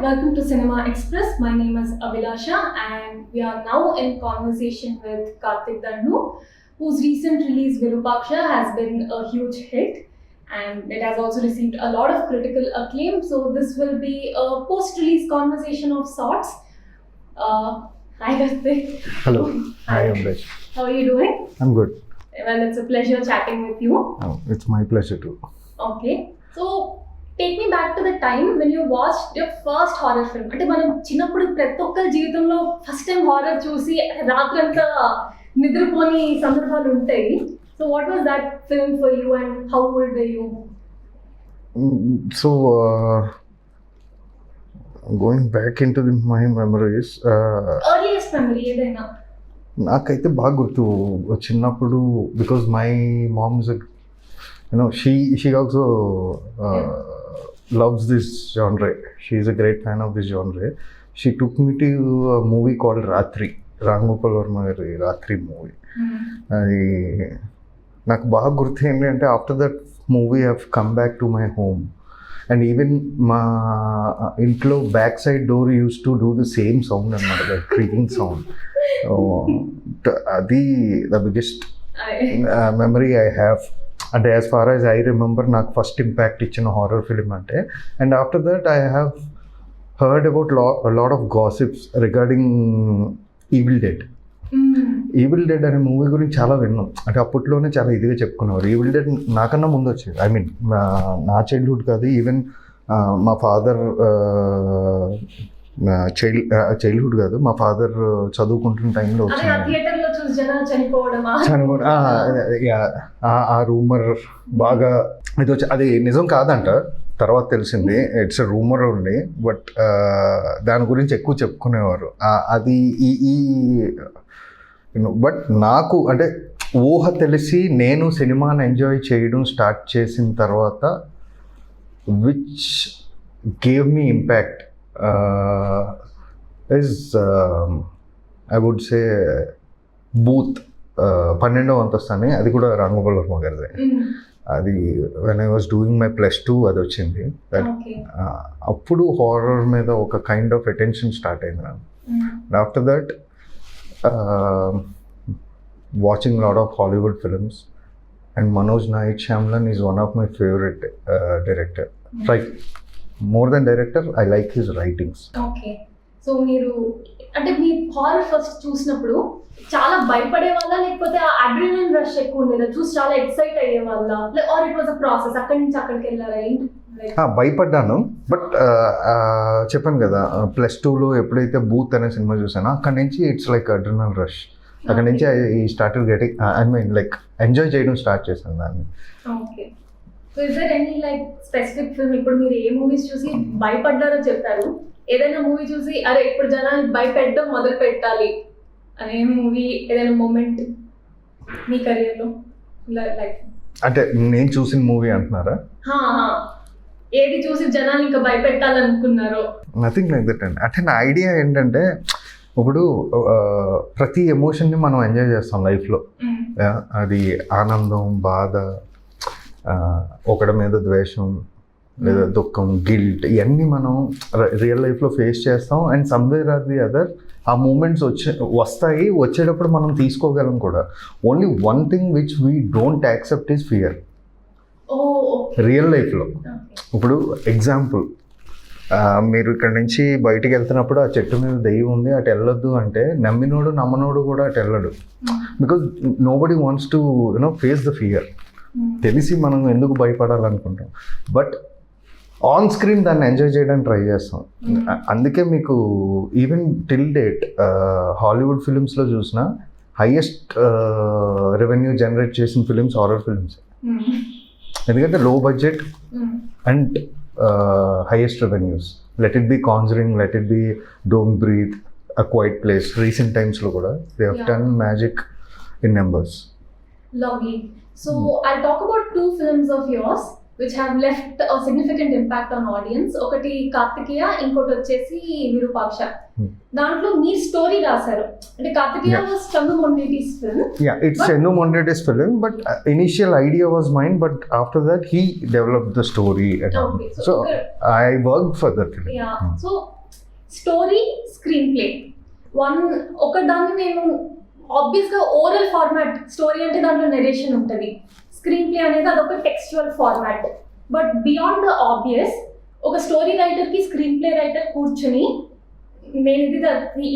welcome to Cinema Express. My name is Abhilasha and we are now in conversation with Karthik Dandu, whose recent release Virupaksha has been a huge hit and it has also received a lot of critical acclaim. So this will be a post-release conversation of sorts. Hi Karthik. Hello. Hi Ambesh. How are you doing? I'm good. Well, it's a pleasure chatting with you. Oh, it's my pleasure too. Okay. So take me back to the time when you watched your first horror film. అంటే మనం చిన్నప్పుడు ప్రతి ఒక్కరి జీవితంలో first time horror చూసి రాత్రంతా నిద్రపోని సందర్భాలు ఉంటాయి. So what was that film for you and how old were you? So going back into my memories, earliest memory ఏదైనా? నాకైతే బాగా గుర్తు చిన్నప్పుడు, because my mom is she also loves this genre. She is a great fan of this genre. She took me to a movie called Ratri, Ram Gopal Varma గారి రాత్రి movie. అది నాకు బాగా గుర్తు ఏంటంటే after that movie I have come back to my home and even మా ఇంట్లో back side door use to do the same sound అనమాట, దట్ క్రీకింగ్ సౌండ్. అది the biggest memory I have. అంటే as far as I remember నాకు first impact ఇచ్చిన horror film అంటే. And after that I have heard about lot of gossips regarding evil dead. Evil dead అనే movie గురించి చాలా విన్నాం. అంటే అప్పట్లోనే చాలా ఇదిగా చెప్పుకునేవారు. ఈవిల్ డెడ్ నాకన్నా ముందు వచ్చేది. ఐ మీన్ నా చైల్డ్హుడ్ కాదు, ఈవెన్ మా ఫాదర్ చైల్డ్హుడ్ కాదు, మా ఫాదర్ చదువుకుంటున్న టైంలో వచ్చింది. ఆ రూమర్ బాగా ఇది వచ్చి, అది నిజం కాదంట తర్వాత తెలిసింది, it's a rumour only. But దాని గురించి ఎక్కువ చెప్పుకునేవారు. అది ఈ బట్ నాకు అంటే ఊహ తెలిసి నేను సినిమాని ఎంజాయ్ చేయడం స్టార్ట్ చేసిన తర్వాత which gave me impact is I would say Bhoot 12వ అంతస్తు అని, అది కూడా రామ్ గోపాల్ వర్మ గారిదే. అది when I was doing my +2 అది వచ్చింది. అప్పుడు హారర్ మీద ఒక కైండ్ ఆఫ్ అటెన్షన్ స్టార్ట్ అయింది నాకు. After that watching lot of Hollywood films and Manoj Nayak Shyamalan is one of my favourite director. Right, more than director, I like his writings. Okay. So మీరు అంటే మీ horror first చూసినప్పుడు చాలా భయపడే వాళ్ళ, లేకపోతే ఆ అడ్రినలిన్ రష్ ఎక్కువ ఉండేదా, చూసి చాలా ఎక్సైట్ అయ్యే వాళ్ళ, or it was a process, అక్కడి నుంచి అక్కడికి వెళ్ళారా? భయపడ్డాను. బట్ చెప్పాను కదా, +2లో ఎప్పుడైతే బూత్ అనే సినిమా చూసానో అక్కడి నుంచి ఇట్స్ లైక్ అడ్రినల్ రష్. అక్కడి నుంచి I started getting, I mean like enjoy చేయడం స్టార్ట్ చేశాను దాన్ని. Okay. So is there any like specific film, ఇప్పుడు మీరు ఏ మూవీస్ చూసి భయపడ్డారో చెప్పారు, ఏదైనా మూవీ చూసి అరే ఇప్పుడు జనాన్ని భయపెట్టడం మొదలు పెట్టాలి అనే మూవీ, ఏదైనా మూమెంట్ మీ కెరియర్లో లైక్? అంటే నేను చూసిన మూవీ అంటున్నారా? ఏది చూసి జనాన్ని ఇంకా భయపెట్టాలనుకున్నారో? నథింగ్ లైక్ దట్ అండి. అంటే నా ఐడియా ఏంటంటే, ఇప్పుడు ప్రతి ఎమోషన్ని మనం ఎంజాయ్ చేస్తాం లైఫ్లో. అది ఆనందం, బాధ, ఒకడి మీద ద్వేషం లేదా దుఃఖం, గిల్ట్, ఇవన్నీ మనం రియల్ లైఫ్లో ఫేస్ చేస్తాం. And somewhere or the other ఆ మూమెంట్స్ వస్తాయి, వచ్చేటప్పుడు మనం తీసుకోగలం కూడా. Only one thing which we don't accept is fear real లైఫ్లో. ఇప్పుడు ఎగ్జాంపుల్, మీరు ఇక్కడ నుంచి బయటికి వెళ్తున్నప్పుడు ఆ చెట్టు మీద దెయ్యం ఉంది అటు వెళ్ళొద్దు అంటే నమ్మినోడు నమ్మనోడు కూడా అటు వెళ్ళడు. Because nobody wants to face the fear. తెలిసి మనం ఎందుకు భయపడాలనుకుంటాం, బట్ ఆన్ స్క్రీన్ దాన్ని ఎంజాయ్ చేయడానికి ట్రై చేస్తాం. అందుకే మీకు ఈవెన్ టిల్ డేట్ హాలీవుడ్ ఫిలిమ్స్లో చూసిన హైయెస్ట్ రెవెన్యూ జనరేట్ చేసిన ఫిలిమ్స్ హారర్ ఫిలిమ్స్. ఎందుకంటే లో budget and highest revenues. Let it be Conjuring, let it be Don't Breathe, A Quiet Place. Recent times lo kuda they have done magic in numbers. Lovely. So I'll talk about 2 films of yours which have left a significant impact on audience. ఒకటి కార్తికేయ, ఇంకోటి వచ్చేసి విరూపాక్ష. దాంట్లో మీ story రాశారు. అంటే Karthikeya was Chandu Mondetti's film. Yeah, it's Chandu Mondetti's film, but initial idea was mine, but after that he developed the story. Okay. So I worked for that film. Yeah. So story, screen play. ఒక దాన్ని నేను ఆబ్వియస్గా oral format, story అంటే దాంట్లో narration ఉంటుంది, screen play అనేది అదొక textual format. But beyond the obvious, ఒక స్టోరీ రైటర్కి స్క్రీన్ ప్లే రైటర్ కూర్చుని నేను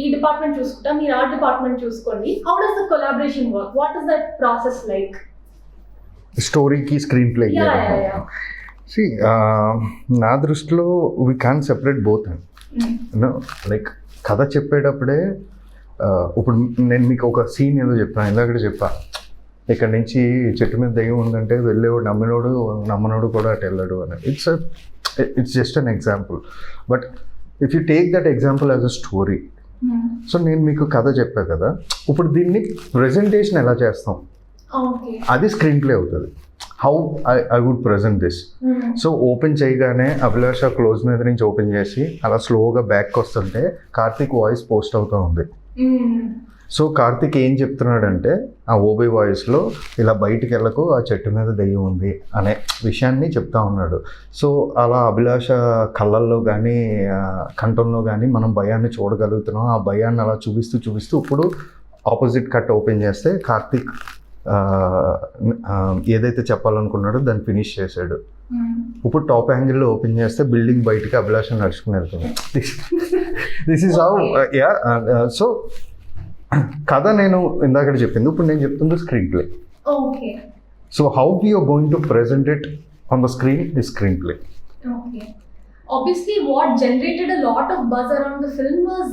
ఈ డిపార్ట్మెంట్ చూసుకుంటా, మీరు ఆ డిపార్ట్మెంట్ చూసుకోండి, how does the collaboration work, what is that process like? స్టోరీకి స్క్రీన్ ప్లే నా దృష్టిలో we can separate both and like కథ చెప్పేటప్పుడే ఇప్పుడు నేను మీకు ఒక సీన్ ఏదో చెప్పాను, ఇందాక చెప్పా, ఇక్కడ నుంచి చెట్టు మీద దెయ్యం ఉందంటే వెళ్ళేవాడు నమ్మనోడు కూడా అటు వెళ్ళాడు అని. It's just an example. But if you take that example as a story, so నేను మీకు కథ చెప్పా కదా, ఇప్పుడు దీన్ని ప్రెజెంటేషన్ ఎలా చేస్తాం అది స్క్రీన్ ప్లే అవుతుంది. How I would present this. So open చేయగానే అభిలాష క్లోజ్ మీద నుంచి ఓపెన్ చేసి అలా స్లోగా బ్యాక్ వస్తుంటే కార్తీక్ వాయిస్ పోస్ట్ అవుతూ ఉంది. సో కార్తీక్ ఏం చెప్తున్నాడంటే ఆ ఓబీ వాయిస్లో ఇలా బయటికి వెళ్ళకు, ఆ చెట్టు మీద దెయ్యం ఉంది అనే విషయాన్ని చెప్తా ఉన్నాడు. సో అలా అభిలాష కళ్ళల్లో కానీ కంఠంలో కానీ మనం భయాన్ని చూడగలుగుతున్నాం. ఆ భయాన్ని అలా చూపిస్తూ ఇప్పుడు ఆపోజిట్ కట్ ఓపెన్ చేస్తే కార్తీక్ ఏదైతే చెప్పాలనుకున్నాడో దాన్ని ఫినిష్ చేశాడు. ఇప్పుడు టాప్ యాంగిల్లో ఓపెన్ చేస్తే బిల్డింగ్ బయటికి అభిలాష నడుచుకుని వెళ్తుంది. దిస్ ఈస్ హౌ సో కథ నేను ఇందాక చెప్పింది, ఇప్పుడు నేను చెప్తుంది screenplay. So how we are going to present it on the screen is screenplay. Obviously, what generated a lot of buzz around the film was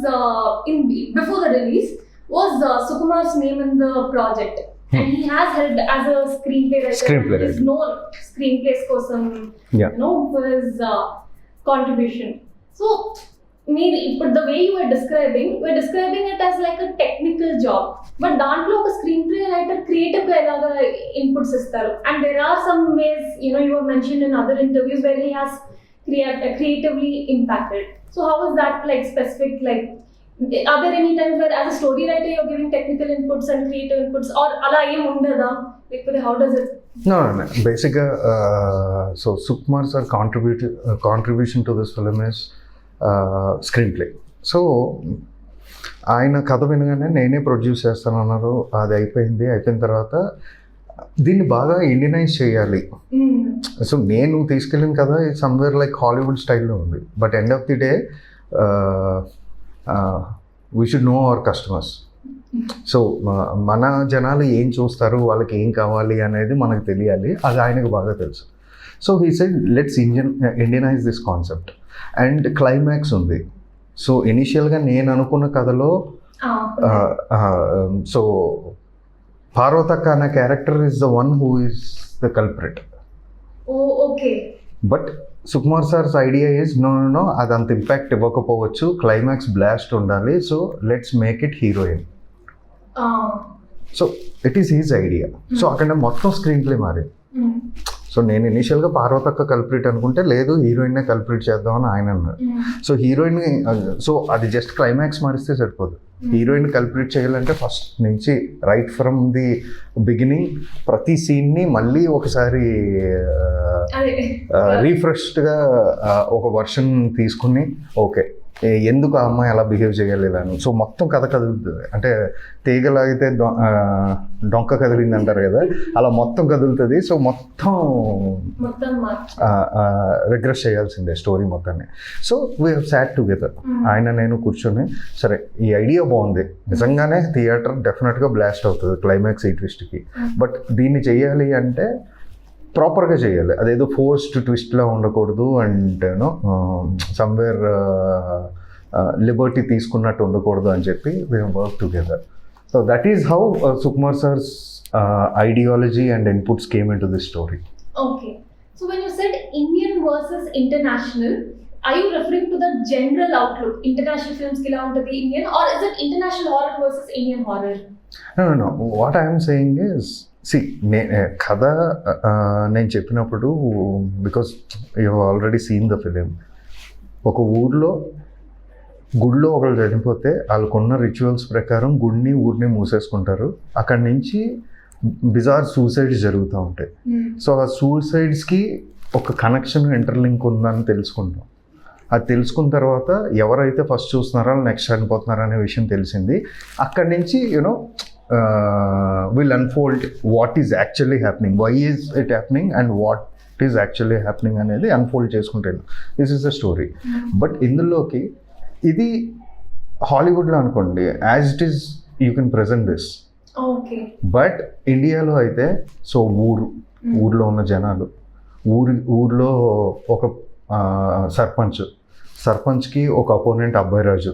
before the release was Sukumar's name in the project. And he has helped as a screenplay writer. He's known screenplays kosam, for his contribution. So, the way you were describing it as like a technical job. But dantlo oka screenplay writer creative ga elaga inputs istaru. And there are some ways, you were mentioned in other interviews where he has creatively impacted. So how is that like specific, like are there any times where as a story writer you're giving technical inputs and creative inputs, or ala em undada, like how does it? No. Basically, so Sukumar's contribution to this film is screenplay. So ఆయన కథ వినగానే నేనే produce చేస్తానన్నారు. అది అయిపోయిన తర్వాత దీన్ని బాగా ఇండియనైజ్ చేయాలి. సో నేను తీసుకెళ్ళిన కదా సమ్వేర్ లైక్ హాలీవుడ్ స్టైల్లో ఉంది. But end of the day we should know our customers. So మన జనాలు ఏం చూస్తారు, వాళ్ళకి ఏం కావాలి అనేది మనకు తెలియాలి. అది ఆయనకు బాగా తెలుసు. So he said let's Indianise this concept. And climax ఉంది. సో ఇనిషియల్గా నేను అనుకున్న కథలో సో పార్వతక్క అనే character is the one who is the culprit. But Sukumar sir's idea is no అది అంత ఇంపాక్ట్ ఇవ్వకపోవచ్చు, క్లైమాక్స్ బ్లాస్ట్ ఉండాలి, so let's make it heroine. So it is his idea. So అక్కడ మొత్తం స్క్రీన్ ప్లే మారింది. సో నేను ఇనిషియల్గా పార్వతక్క కల్ప్రిట్ అనుకుంటే లేదు హీరోయిన్నే కల్ప్రిట్ చేద్దామని ఆయన అన్నారు. సో హీరోయిన్, సో అది జస్ట్ క్లైమాక్స్ మారిస్తే సరిపోదు. హీరోయిన్ కల్ప్రిట్ చేయాలంటే ఫస్ట్ నుంచి రైట్ ఫ్రమ్ ది బిగినింగ్ ప్రతి సీన్ని మళ్ళీ ఒకసారి రీఫ్రెష్డ్గా ఒక వర్షన్ తీసుకుని ఓకే ఎందుకు ఆ అమ్మాయి అలా బిహేవ్ చేయాలి ఇలా అని. సో మొత్తం కథ కదులుతుంది. అంటే తీగలాగితే డొంక కదిలింది అంటారు కదా, అలా మొత్తం కదులుతుంది. సో మొత్తం రిగ్రెస్ చేయాల్సిందే స్టోరీ మొత్తాన్ని. So we have sat together. ఆయన నేను కూర్చొని సరే ఈ ఐడియా బాగుంది, నిజంగానే థియేటర్ డెఫినెట్గా బ్లాస్ట్ అవుతుంది క్లైమాక్స్ ఈ ట్విస్ట్కి. బట్ దీన్ని చెయ్యాలి అంటే ప్రాపర్గా చేయాలి, అదేదో ఫోర్స్డ్ ట్విస్ట్లా ఉండకూడదు. అండ్ సమ్వేర్ లిబర్టీ తీసుకున్నట్టు ఉండకూడదు అని చెప్పి we work together. So that is how Sukumar sir's ideology and inputs came into this story. Okay. So when you said Indian versus international, are you referring to the general outlook? International films ki la untadi Indian, or is it international horror versus Indian horror? No. What I am saying is, కథ నేను చెప్పినప్పుడు because you already seen the film. ఒక ఊర్లో గుడిలో ఒకళ్ళు చనిపోతే వాళ్ళకున్న rituals ప్రకారం గుడిని ఊరిని మూసేసుకుంటారు. అక్కడి నుంచి బిజార్ సూసైడ్స్ జరుగుతూ ఉంటాయి. సో ఆ సూసైడ్స్కి ఒక కనెక్షన్ ఇంటర్లింక్ ఉందని తెలుసుకుంటాం. అది తెలుసుకున్న తర్వాత ఎవరైతే ఫస్ట్ చూస్తున్నారో వాళ్ళు నెక్స్ట్ చనిపోతున్నారో అనే విషయం తెలిసింది. అక్కడి నుంచి you know will unfold what is actually happening, why is it happening and what is actually happening అనేది అన్ఫోల్డ్ చేసుకుంటాను. This is the story. But ఇందులోకి ఇది హాలీవుడ్లో అనుకోండి, as it is you can present this. But ఇండియాలో అయితే సో ఊర్లో ఉన్న జనాలు, ఊర్లో ఒక సర్పంచ్కి ఒక అపోనెంట్ అబ్బాయిరాజు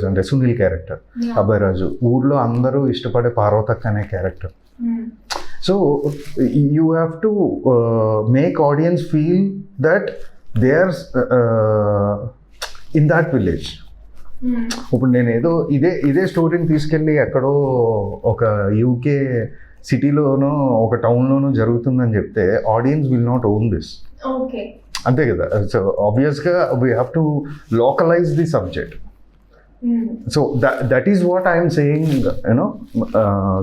అంటే సునీల్ క్యారెక్టర్. అబ్బాయిరాజు ఊర్లో అందరూ ఇష్టపడే పార్వతక్క అనే character. So you have to make audience feel that they are in that village. ఇప్పుడు నేను ఏదో ఇదే స్టోరీని తీసుకెళ్ళి ఎక్కడో ఒక యూకే సిటీలోనో ఒక టౌన్లోనో జరుగుతుందని చెప్తే audience will not own this. అంతే కదా. సో ఆబ్వియస్గా we have to localise the subject. So that is what I'm saying. You know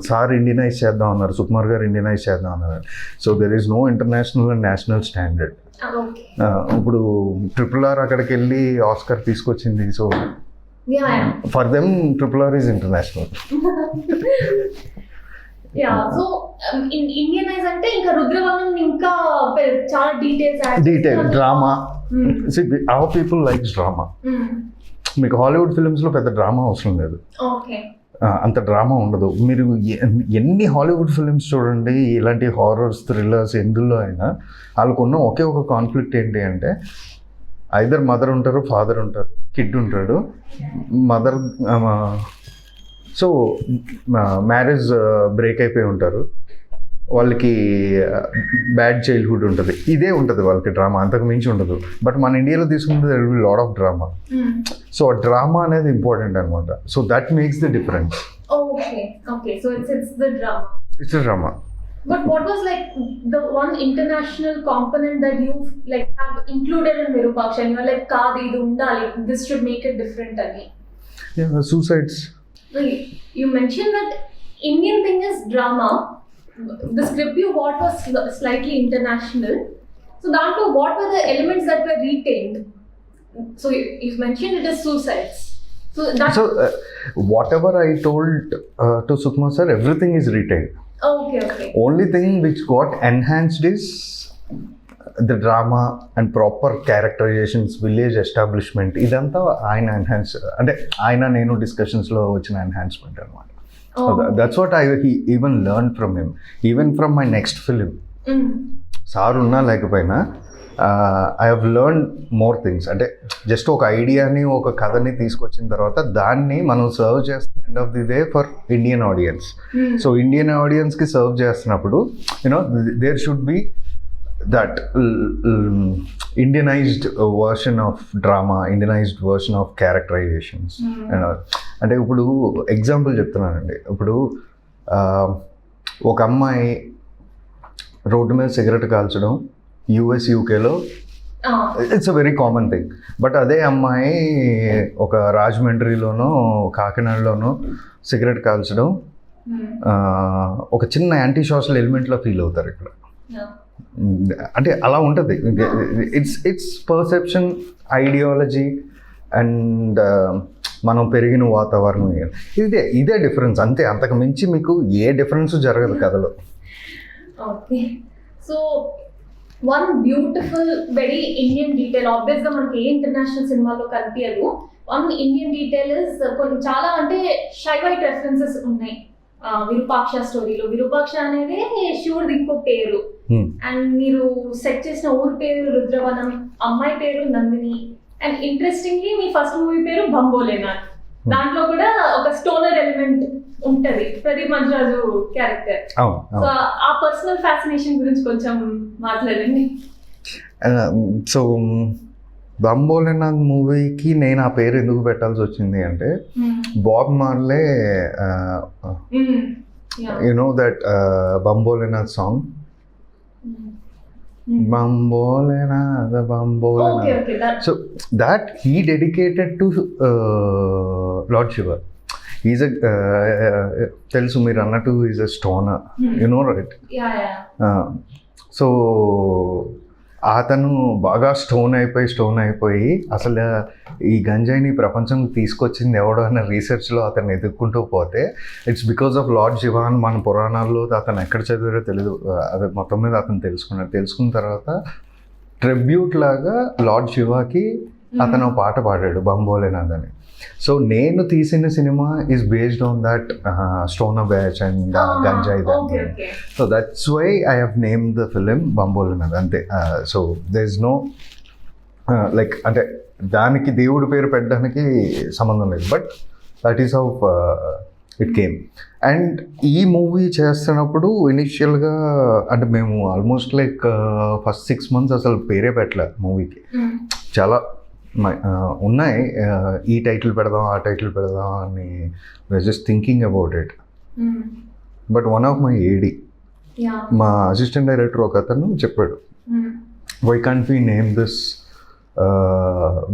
sir Indianise చేద్దాం అన్నారు, సుకుమార్ గారు ఇండియనైజ్ చేద్దాం అన్నారు. So there is no international and national standard. ఇప్పుడు RRR అక్కడికి వెళ్ళి ఆస్కర్ తీసుకొచ్చింది. So for them RRR is international. So Indianise అంటే ఇంకా రుద్రవనం ఇంకా చాలా detail drama. Our people likes drama. మీకు హాలీవుడ్ ఫిల్మ్స్లో పెద్ద డ్రామా అవసరం లేదు, అంత డ్రామా ఉండదు. మీరు ఎన్ని హాలీవుడ్ ఫిల్మ్స్ చూడండి, ఇలాంటి హారర్స్, థ్రిల్లర్స్, ఎందులో అయినా వాళ్ళకున్న ఒకే ఒక కాన్ఫ్లిక్ట్ ఏంటి అంటే ఐదర్ మదర్ ఉంటారు, ఫాదర్ ఉంటారు, కిడ్ ఉంటాడు. మదర్ సో మ్యారేజ్ బ్రేక్ అయిపోయి ఉంటారు, వాళ్ళకి బ్యాడ్ చైల్డ్హుడ్ ఉంటుంది. ఇదే ఉంటుంది వాళ్ళకి డ్రామా, అంతకు మించి ఉండదు. బట్ మన ఇండియాలో తీసుకుంటే there will be lot of drama. So ఆ డ్రామా అనేది ఇంపార్టెంట్ అనమాట. So that makes the difference. It's a drama. But what was like the one international component that you like have included in Virupaksha? And you're like, "Kaadi idu undali. This should make it different." Again. Yeah, suicides. You mentioned that Indian thing is drama. The script you got was slightly international. So that what were the elements that were retained? So you mentioned it is suicides. So whatever I told to Sukumar sir, everything is retained. Okay. Only thing which got enhanced is the drama and proper characterizations, village establishment. Idantha ayana enhance ante ayana nenu discussions lo vachina enhancement anamata. So that's what he even learned from him, even from my next film. Sir unna lekapayina I have learned more things. అంటే just ఒక ఐడియాని, ఒక కథని తీసుకొచ్చిన తర్వాత దాన్ని మనం serve చేస్తున్న end of the day for Indian audience. So Indian ఆడియన్స్కి సర్వ్ చేస్తున్నప్పుడు you know there should be that Indianised version of drama, Indianised version of characterisations. అంటే ఇప్పుడు ఎగ్జాంపుల్ చెప్తున్నానండి. ఇప్పుడు ఒక అమ్మాయి రోడ్డు మీద సిగరెట్ కాల్చడం US, UKలో it's a very common thing. But అదే అమ్మాయి ఒక రాజమండ్రిలోనో కాకినాడలోనో సిగరెట్ కాల్చడం ఒక చిన్న యాంటీ సోషల్ ఎలిమెంట్లో ఫీల్ అవుతారు ఇక్కడ. అంటే అలా ఉంటుంది. ఇట్స్ పర్సెప్షన్, ఐడియాలజీ అండ్ మనం పెరిగిన వాతావరణం. ఇదే డిఫరెన్స్ అంతే. అంతకు మించి మీకు ఏ డిఫరెన్స్ జరగదు కథలో. Okay. So one beautiful very Indian detail, obviously మనకి ఏ ఇంటర్నేషనల్ సినిమాలో కనిపించదు. వన్ ఇండియన్ డీటెయిల్ ఇస్ కొన్ని చాలా అంటే షైవైట్ రెఫరెన్సెస్ ఉన్నాయి విరూపాక్ష స్టోరీలో. విరూపాక్ష అనేది శివుడిది ఇంకో పేరు. అండ్ మీరు సెట్ చేసిన ఊరి పేరు రుద్రవనం, అమ్మాయి పేరు Nandini. And interestingly me first movie పేరు బంబోలేనాథ్. దాంట్లో కూడా ఒక స్టోనర్ ఎలిమెంట్ ఉంటది, ప్రదీప్ మంజరాజు క్యారెక్టర్. సో ఆ పర్సనల్ ఫ్యాసినేషన్ గురించి కొంచెం మాట్లాడండి. సో బంబోలేనాథ్ మూవీకి నేను ఆ పేరు ఎందుకు పెట్టాల్సి వచ్చింది అంటే Bob మార్లే you know that Bam Bholenath song, Bambolena, the Bambolena. Okay. So that he dedicated to Lord Shiva. He's a Telusu Mirannatu is a stoner. You know, right? Yeah. So అతను బాగా స్టోన్ అయిపోయి అసలు ఈ గంజాయిని ప్రపంచం తీసుకొచ్చింది ఎవడో అన్న రీసెర్చ్లో అతను ఎదుర్కొంటూ పోతే it's because of lord Shiva అని మన పురాణాల్లో అతను ఎక్కడ చదివారో తెలియదు. అది మొత్తం మీద అతను తెలుసుకున్న తర్వాత ట్రిబ్యూట్ లాగా లార్డ్ శివకి అతను పాట పాడాడు బంబోలేనాథ్ అని. సో నేను తీసిన సినిమా is based on that stone batch and గంజాయి. So that's why I have name the film Bambholenath అంతే. So there is no like అంటే దానికి దేవుడి పేరు పెట్టడానికి సంబంధం లేదు, but that is how it came. And ఈ మూవీ చేస్తున్నప్పుడు ఇనిషియల్గా అంటే మేము ఆల్మోస్ట్ లైక్ ఫస్ట్ 6 months అసలు పేరే పెట్టలే మూవీకి. చాలా ఉన్నాయి, ఈ టైటిల్ పెడదాం ఆ టైటిల్ పెడదాం అని just thinking about it. But one of my AD మా అసిస్టెంట్ డైరెక్టర్ ఒక అతను చెప్పాడు, why can't we name this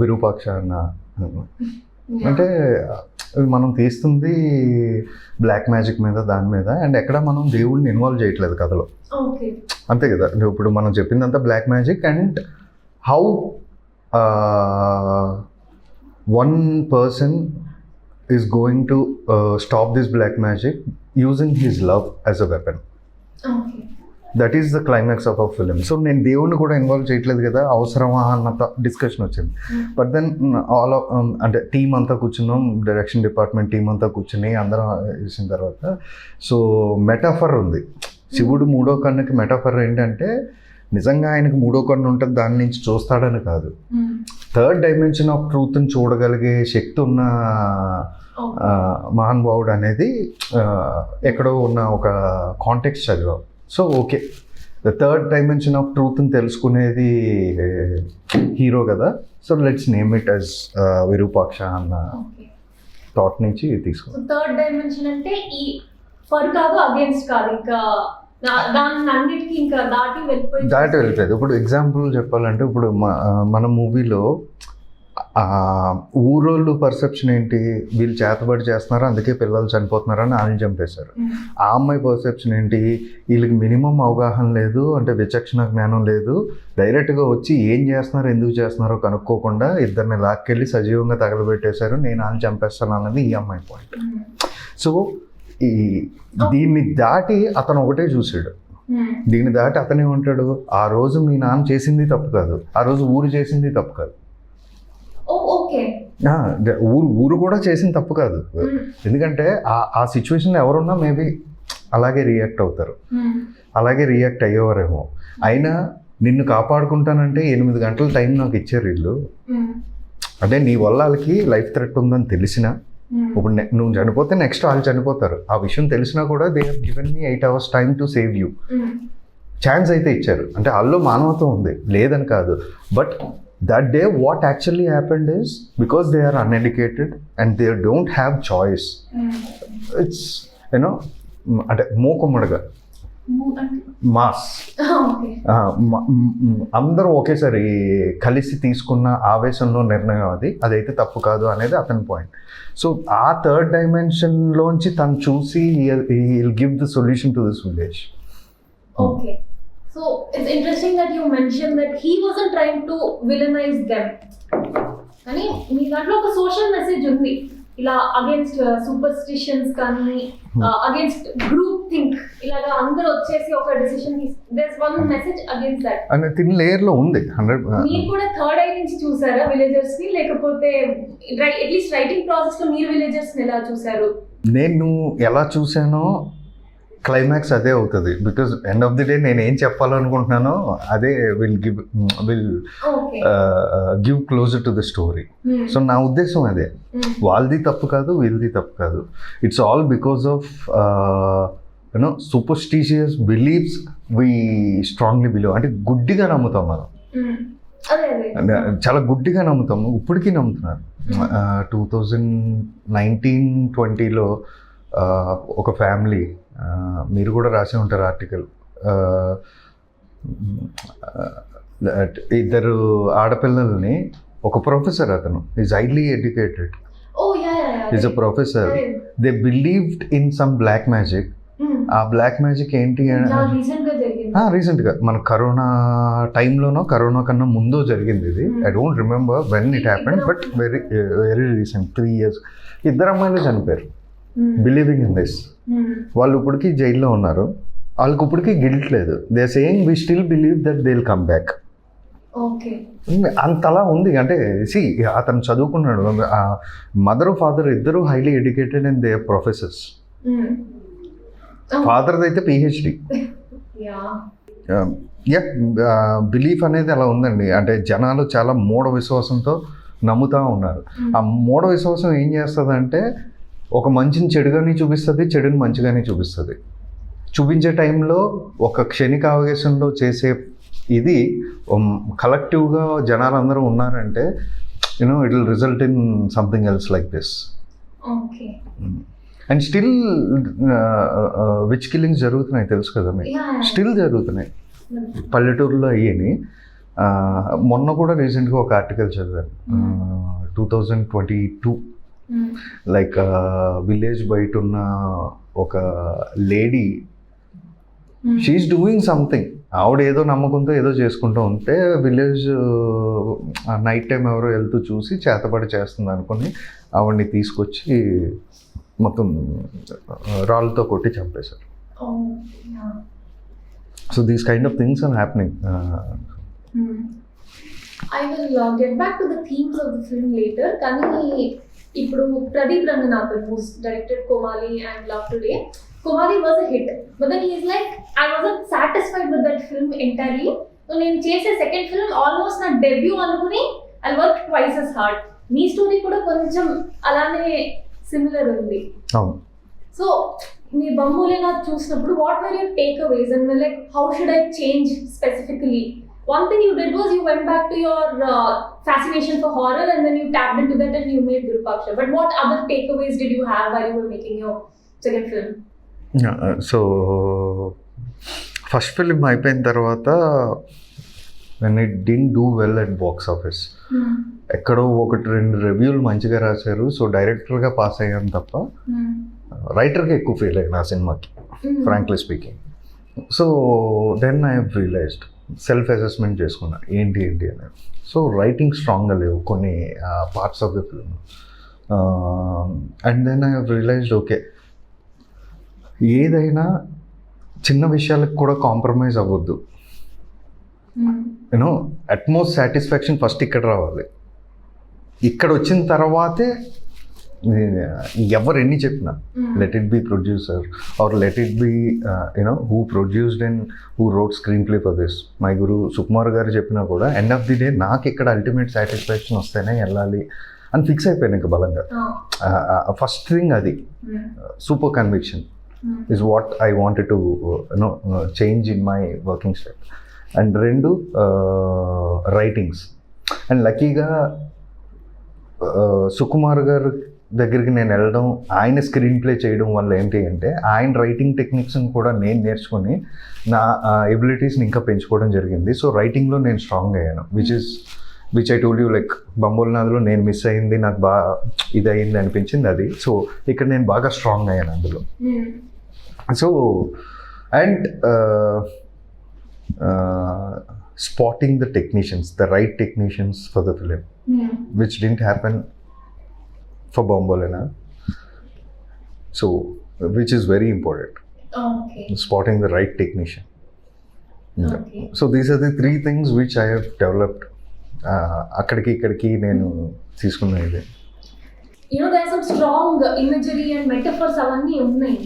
Virupaksha అన్న. అంటే మనం తీస్తుంది బ్లాక్ మ్యాజిక్ మీద దాని మీద, అండ్ ఎక్కడ మనం దేవుడిని ఇన్వాల్వ్ చేయట్లేదు కథలో, అంతే కదా. ఇప్పుడు మనం చెప్పిందంతా black magic and how one person is going to stop this black magic using his love as a weapon. Okay. That is the climax of our film. So నేను దేవుణ్ణి కూడా ఇన్వాల్వ్ చేయట్లేదు కదా, అవసరమా అన్నంత డిస్కషన్ వచ్చింది. బట్ దెన్ ఆల్ అంటే team అంతా కూర్చున్నాం, డైరెక్షన్ డిపార్ట్మెంట్ టీం అంతా కూర్చుని అందరం వేసిన తర్వాత సో మెటాఫర్ ఉంది. శివుడు మూడో కన్నుకి మెటాఫర్ ఏంటంటే నిజంగా ఆయనకు మూడో కన్ను ఉంటుంది, దాని నుంచి చూస్తాడని కాదు, థర్డ్ డైమెన్షన్ ఆఫ్ ట్రూత్ని చూడగలిగే శక్తి ఉన్న మహానుభావుడు అనేది ఎక్కడో ఉన్న ఒక కాంటెక్స్ట్ చదివాం. So okay, the third dimension of ట్రూత్ని తెలుసుకునేది హీరో కదా, so let's name it as Virupaksha అన్న థాట్ నుంచి తీసుకున్నాం. థర్డ్ డైమెన్షన్ అంటే ఈ ఫర్ కాదు, అగేన్స్ట్ కాదు, ఇంకా దాటి వెళ్ళిపోయింది. ఇప్పుడు ఎగ్జాంపుల్ చెప్పాలంటే ఇప్పుడు మన మూవీలో ఊరోళ్ళు పర్సెప్షన్ ఏంటి, వీళ్ళు చేతబడి చేస్తున్నారు అందుకే పిల్లలు చనిపోతున్నారు అని వాళ్ళని చంపేశారు. ఆ అమ్మాయి పర్సెప్షన్ ఏంటి, వీళ్ళకి మినిమం అవగాహన లేదు, అంటే విచక్షణ జ్ఞానం లేదు, డైరెక్ట్గా వచ్చి ఏం చేస్తున్నారు ఎందుకు చేస్తున్నారో కనుక్కోకుండా ఇద్దరిని లాక్కెళ్ళి సజీవంగా తగలబెట్టేశారు, నేను వాళ్ళని చంపేస్తాను అన్నది ఈ అమ్మాయి పాయింట్. సో ఈ దీన్ని దాటి అతను ఒకటే చూసాడు, దీన్ని దాటి అతనే ఉంటాడు, ఆ రోజు మీ నాన్న చేసింది తప్పు కాదు, ఆ రోజు ఊరు చేసింది తప్పు కాదు, ఊరు కూడా చేసింది తప్పు కాదు. ఎందుకంటే ఆ సిచ్యువేషన్లో ఎవరున్నా మేబీ అలాగే రియాక్ట్ అవుతారు, అలాగే రియాక్ట్ అయ్యేవారేమో. అయినా నిన్ను కాపాడుకుంటానంటే 8 గంటల టైం నాకు ఇచ్చారు వీళ్ళు, అంటే నీ వల్ల వాళ్ళకి లైఫ్ థ్రెట్ ఉందని తెలిసినా, ఇప్పుడు నువ్వు చనిపోతే నెక్స్ట్ వాళ్ళు చనిపోతారు, ఆ విషయం తెలిసినా కూడా they have given me 8 hours time to save you. Chance అయితే ఇచ్చారు, అంటే వాళ్ళలో మానవత్వం ఉంది లేదని కాదు. But that day what actually happened is because they are uneducated and they don't have choice. It's you know అంటే మూకుమ్మడిగా మాస్ అందరూ ఒకేసారి కలిసి తీసుకున్న ఆవేశంలో నిర్ణయం అదైతే తప్పు కాదు అనేది అతని పాయింట్. సో ఆ థర్డ్ డైమెన్షన్లోంచి తను చూసి he'll give the solution to this village. Okay. So it's interesting that you mentioned that he wasn't trying to villainize them. కానీ మీ దాంట్లో ఒక సోషల్ మెసేజ్ ఉంది, ఇలా అగేన్స్ట్ సూపర్స్టిషన్స్ కానీ అగేన్స్ట్ గ్రూప్ థింక్, ఇలాగా అందరూ వచ్చేసి ఒక decision there's one message against that అనే థిన్ లేయర్ లో ఉంది. 100 మీరు కూడా థర్డ్ ఐ నుంచి చూసారా విలేజర్స్ ని, లేకపోతే అట్లీస్ట్ రైటింగ్ ప్రాసెస్ లో మీరు విలేజర్స్ ని ఎలా చూసారు? నేను ఎలా చూసానో క్లైమాక్స్ అదే అవుతుంది, because end of the day నేను ఏం చెప్పాలనుకుంటున్నానో అదే will give closer to the story. So నా ఉద్దేశం అదే, వాళ్ళది తప్పు కాదు వీళ్ళది తప్పు కాదు, it's all because of you know superstitious believes we strongly believe. అంటే గుడ్డిగా నమ్ముతాం మనం, చాలా గుడ్డిగా నమ్ముతాము, ఇప్పటికీ నమ్ముతున్నారు. 2019-20లో ఒక ఫ్యామిలీ, మీరు కూడా రాసే ఉంటారు ఆర్టికల్, ఇద్దరు ఆడపిల్లల్ని ఒక ప్రొఫెసర్, అతను is highly educated, is a professor, they believed in some black magic. ఆ బ్లాక్ మ్యాజిక్ ఏంటి రీసెంట్గా మన కరోనా టైంలోనో కరోనా కన్నా ముందు జరిగింది ఇది. I don't remember when it happened, but very very recent 3 years. 2 అమ్మాయిలు చనిపోయారు బిలీవింగ్ ఇన్ దిస్. వాళ్ళు ఇప్పటికీ జైల్లో ఉన్నారు, వాళ్ళకి ఇప్పటికీ గిల్ట్ లేదు. They are saying we still believe that they will come back. అంతలా ఉంది. అంటే అతను చదువుకున్నాడు, మదర్ ఫాదర్ ఇద్దరు highly educated and they are professors. ఫాదర్ది అయితే PhD. బిలీఫ్ అనేది అలా ఉందండి. అంటే జనాలు చాలా మూఢ విశ్వాసంతో నమ్ముతూ ఉన్నారు. ఆ మూఢ విశ్వాసం ఏం చేస్తుందంటే ఒక మంచిని చెడుగానే చూపిస్తుంది, చెడుని మంచిగానే చూపిస్తుంది. చూపించే టైంలో ఒక క్షణికావేశంలో చేసే ఇది కలెక్టివ్గా జనాలందరూ ఉన్నారంటే it will result in something else like this. And still which killings జరుగుతున్నాయి తెలుసు కదా మీకు, స్టిల్ జరుగుతున్నాయి పల్లెటూరులో అయ్యని. మొన్న కూడా రీసెంట్గా ఒక ఆర్టికల్ చదివాను, 2022, లైక్ విలేజ్ బయట ఉన్న ఒక లేడీ, షీఈస్ డూయింగ్ సంథింగ్. ఆవిడ ఏదో నమ్మకంతో ఏదో చేసుకుంటూ ఉంటే విలేజ్ నైట్ టైం ఎవరో వెళ్తూ చూసి చేతబడి చేస్తుంది అనుకుని ఆవిడని తీసుకొచ్చి మొత్తం రాళ్ళతో కొట్టి చంపేశారు. So these kind of things are happening. I will get back to the themes of the film later. కానీ ఇప్పుడు Pradeep Ranganathan who's directed Komali and Love Today. Komali was a hit, but then he's like, I wasn't satisfied with that film entirely. So నేను చేసే second film almost నా debut అనుకుని I worked twice as hard. మీ story కూడా కొంచెం అలానే similar ఉంది. So మీ బంబులేనా చూసినప్పుడు what were your takeaways and like how should I change specifically? One thing you did was you went back to your fascination for horror and then you tapped into that and you made Virupaksha. But what other takeaways did you have while you were making your second film? So first film అయిపోయిన తర్వాత when it didn't do well at box office, ఎక్కడో 1-2 రివ్యూలు మంచిగా రాశారు, so డైరెక్టర్గా pass అయ్యాను తప్ప రైటర్గా ఎక్కువ ఫీల్ అయ్యాను ఆ సినిమాకి, frankly speaking. So then I have realised, self assessment చేసుకున్నా ఏంటి అనేది. సో రైటింగ్ స్ట్రాంగ్గా లేవు కొన్ని parts of the film. And then I have realised okay, ఏదైనా చిన్న విషయాలకు కూడా కాంప్రమైజ్ అవ్వద్దు. యూనో అట్మోస్ట్ సాటిస్ఫాక్షన్ ఫస్ట్ ఇక్కడ రావాలి. ఇక్కడ వచ్చిన తర్వాతే ఎవరు ఎన్ని చెప్పినా, let it be producer or let it be who produced and who wrote screenplay for this, my guru Sukumar garu చెప్పినా కూడా ఎండ్ ఆఫ్ ది డే నాకు ఇక్కడ అల్టిమేట్ సాటిస్ఫాక్షన్ వస్తేనే వెళ్ళాలి అని ఫిక్స్ అయిపోయాను ఇంకా బలంగా. ఫస్ట్ థింగ్ అది super conviction is what I wanted to change in my working style. And రెండు రైటింగ్స్. అండ్ లక్కీగా సుకుమార్ గారు దగ్గరికి నేను వెళ్ళడం, ఆయన స్క్రీన్ ప్లే చేయడం వల్ల ఏంటి అంటే ఆయన రైటింగ్ టెక్నిక్స్ని కూడా నేను నేర్చుకొని నా ఎబిలిటీస్ని ఇంకా పెంచుకోవడం జరిగింది. సో రైటింగ్లో నేను స్ట్రాంగ్ అయ్యాను, which I told you, like బంబోల్నాథ్లో నేను మిస్ అయింది, నాకు బాగా ఇది అయింది అనిపించింది అది. సో ఇక్కడ నేను బాగా స్ట్రాంగ్ అయ్యాను అందులో. So and spotting the technicians, the right technicians for the film, which didn't happen for Bombolina. So, which is very important. Okay. Spotting the right technician. Okay. So, these are the 3 things which I have developed. Akkadiki nenu తీసుకున్నది. You know, there's some strong imagery and metaphors avanni unnai.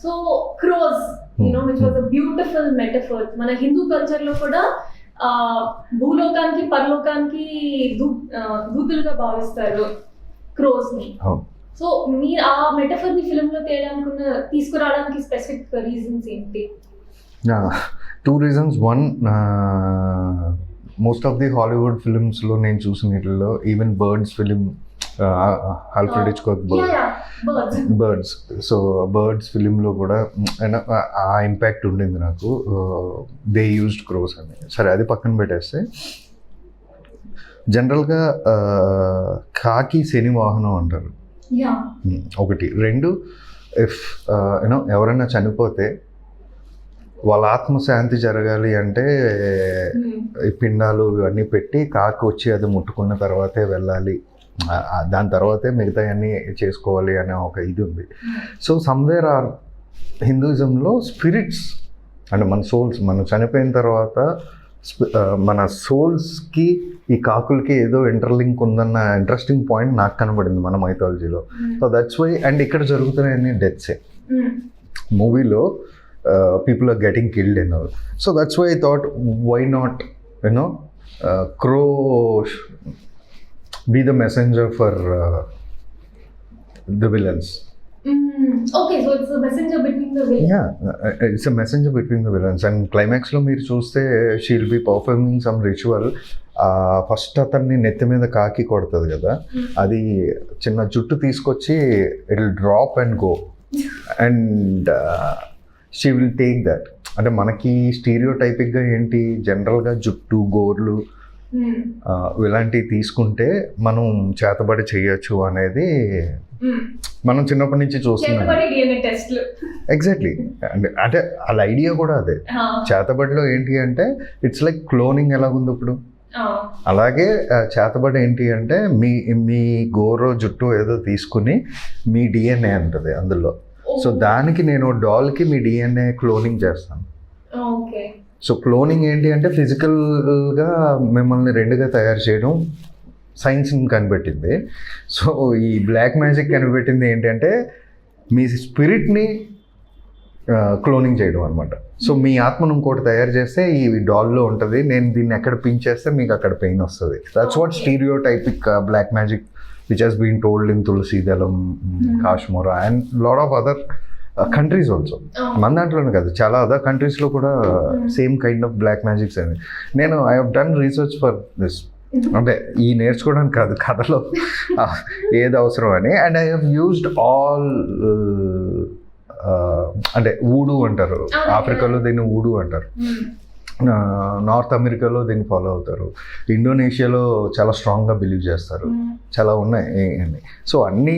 So, crows, you know, which was a beautiful metaphor. మన హిందూ కల్చర్లో కూడా భూలోకానికి పరలోకానికి దూతులుగా భావిస్తారు క్రోస్ని. So మీరు ఆ మెటఫర్ని ఫిల్మ్లో తీసుకురావడానికి స్పెసిఫిక్ రీజన్స్ ఏంటి? 2 reasons. One, most of the Hollywood ఫిల్మ్స్లో నేను చూసిన వీటిల్లో, even Birds film, Alfred Hitchcock Birds. So Birds ఫిలింలో కూడా ఆ ఇంపాక్ట్ ఉండింది నాకు. దే యూజ్డ్ క్రోస్ అని. సరే అది పక్కన పెట్టేస్తే, జనరల్గా కాకి శని వాహనం అంటారు. 1. 2, ఇఫ్ ఎవరైనా చనిపోతే వాళ్ళ ఆత్మశాంతి జరగాలి అంటే ఈ పిండాలు ఇవన్నీ పెట్టి కాకి వచ్చి అది ముట్టుకున్న తర్వాతే వెళ్ళాలి, దాని తర్వాతే మిగతా అన్నీ చేసుకోవాలి అనే ఒక ఇది ఉంది. సో సమ్వేర్ ఆర్ హిందూయిజంలో స్పిరిట్స్ అంటే మన సోల్స్ మనం చనిపోయిన తర్వాత మన సోల్స్కి ఈ కాకులకి ఏదో ఇంటర్లింక్ ఉందన్న ఇంట్రెస్టింగ్ పాయింట్ నాకు కనబడింది మన మైథాలజీలో. So that's why. అండ్ ఇక్కడ జరుగుతున్నాయన్ని డెత్సే మూవీలో people are getting killed and all. So that's why I thought, why not, Crow be the messenger for the villains. Okay, so it's a messenger between the villains. Yeah, it's a messenger between the villains. And climax lo meer chuste she'll be performing some ritual. First అతన్ని నెత్తి మీద కాకి కొడుతుంది కదా, అది చిన్న జుట్టు తీసుకొచ్చి it will drop and go and she will take that. అంటే మనకి స్టీరియోటైపిక్గా ఏంటి, జనరల్గా జుట్టు గోర్లు ఇలాంటివి తీసుకుంటే మనం చేతబడి చేయొచ్చు అనేది మనం చిన్నప్పటి నుంచి చూస్తున్నాం. ఎగ్జాక్ట్లీ. అంటే వాళ్ళ ఐడియా కూడా అదే. చేతబడిలో ఏంటి అంటే ఇట్స్ లైక్ క్లోనింగ్ ఎలాగుంది ఇప్పుడు, అలాగే చేతబడి ఏంటి అంటే మీ గోరో జుట్టు ఏదో తీసుకుని మీ డిఎన్ఏ ఉంటుంది అందులో. సో దానికి నేను డాల్కి మీ డిఎన్ఏ క్లోనింగ్ చేస్తాను. సో క్లోనింగ్ ఏంటి అంటే ఫిజికల్గా మిమ్మల్ని రెండుగా తయారు చేయడం సైన్స్ని కనిపెట్టింది. సో ఈ బ్లాక్ మ్యాజిక్ కనిపెట్టింది ఏంటంటే మీ స్పిరిట్ని క్లోనింగ్ చేయడం అనమాట. సో మీ ఆత్మను ఇంకోటి తయారు చేస్తే ఈ డాల్లో ఉంటుంది, నేను దీన్ని ఎక్కడ పిన్ చేస్తే మీకు అక్కడ పెయిన్ వస్తుంది. That's what stereotypic black magic which has been told in Tulsi Dalam, Kashmora and lot of other countries also. మన దాంట్లోనే కాదు, చాలా అదర్ కంట్రీస్లో కూడా same kind of black magics అని. నేను I have done research for this, అంటే ఈ నేర్చుకోవడానికి కాదు, కథలో ఏది అవసరం అని. And I have used all, అంటే ఊడు అంటారు, ఆఫ్రికాలో దీన్ని ఊడు అంటారు, నార్త్ అమెరికాలో దీన్ని ఫాలో అవుతారు, ఇండోనేషియాలో చాలా స్ట్రాంగ్గా బిలీవ్ చేస్తారు, చాలా ఉన్నాయి అన్నీ. సో అన్నీ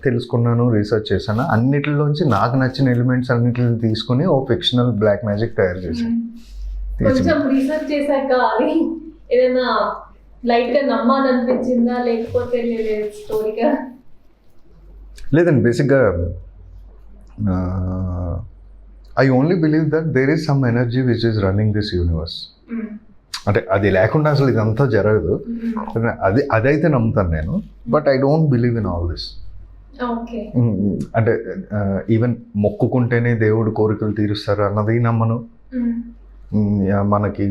తెలుసుకున్నాను, రీసెర్చ్ చేశాను. అన్నిటిలోంచి నాకు నచ్చిన ఎలిమెంట్స్ అన్నిటిని తీసుకుని ఓ ఫిక్షనల్ బ్లాక్ మ్యాజిక్ తయారు చేశాను. కొంచెం రీసెర్చ్ చేశాక అది ఏదైనా లైట్గా నమ్మాలనిపించిందా లేకపోతే స్టోరీగా? లేదండి, బేసిక్గా I only believe that there is some energy which is running this universe. అంటే అది లేకుండా అసలు ఇదంతా జరగదు, అదైతే నమ్ముతాను నేను. But I don't believe in all this. అంటే ఈవెన్ మొక్కుకుంటేనే దేవుడు కోరికలు తీరుస్తారు అన్నది నమ్మను. మనకి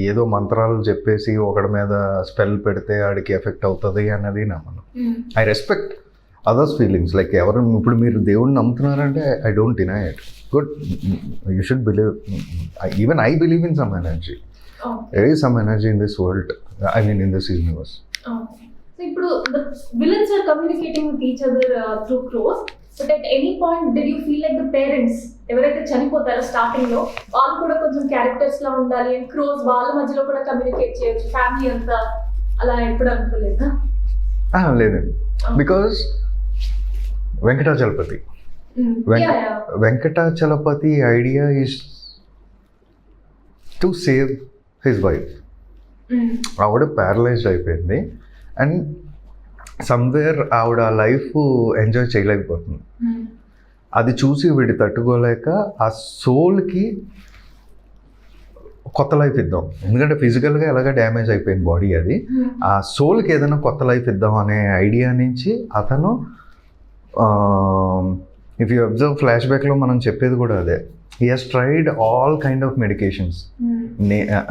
ఏదో మంత్రాలు చెప్పేసి ఒకడి మీద స్పెల్ పెడితే ఆడికి ఎఫెక్ట్ అవుతుంది అన్నది నమ్మను. I respect others feelings. Like ఎవరు ఇప్పుడు మీరు దేవుడిని నమ్ముతున్నారంటే I don't deny it. Good, you should believe. Even I believe in some energy. There is some energy in this world, I mean in this universe. Okay. So ఇప్పుడు the villains are communicating with each other through crows. But at any point did you feel like the parents ఎవరైతే చనిపోతారో starting లో వాళ్ళు కూడా కొంచెం characters లా ఉండాలి and crores వాళ్ళ మధ్యలో కూడా కమ్యూనికేట్ చేయొచ్చు ఫ్యామిలీ అంతా, అలా ఎప్పుడు అనుకోలేదా? లేదండి, because Venkatachalapathi Venkatachalapathi idea is to save his wife. ఆవిడ ప్యారలైజ్డ్ అయిపోయింది అండ్ సమ్వేర్ ఆవిడ లైఫ్ ఎంజాయ్ చేయలేకపోతుంది. అది చూసి వీడి తట్టుకోలేక ఆ సోల్కి కొత్త లైఫ్ ఇద్దాం, ఎందుకంటే ఫిజికల్గా ఎలాగ డ్యామేజ్ అయిపోయింది బాడీ, అది ఆ సోల్కి ఏదైనా కొత్త లైఫ్ ఇద్దాం అనే ఐడియా నుంచి అతను, ఇఫ్ యూ అబ్జర్వ్ ఫ్లాష్ బ్యాక్లో మనం చెప్పేది కూడా అదే, he has tried all kind of medications.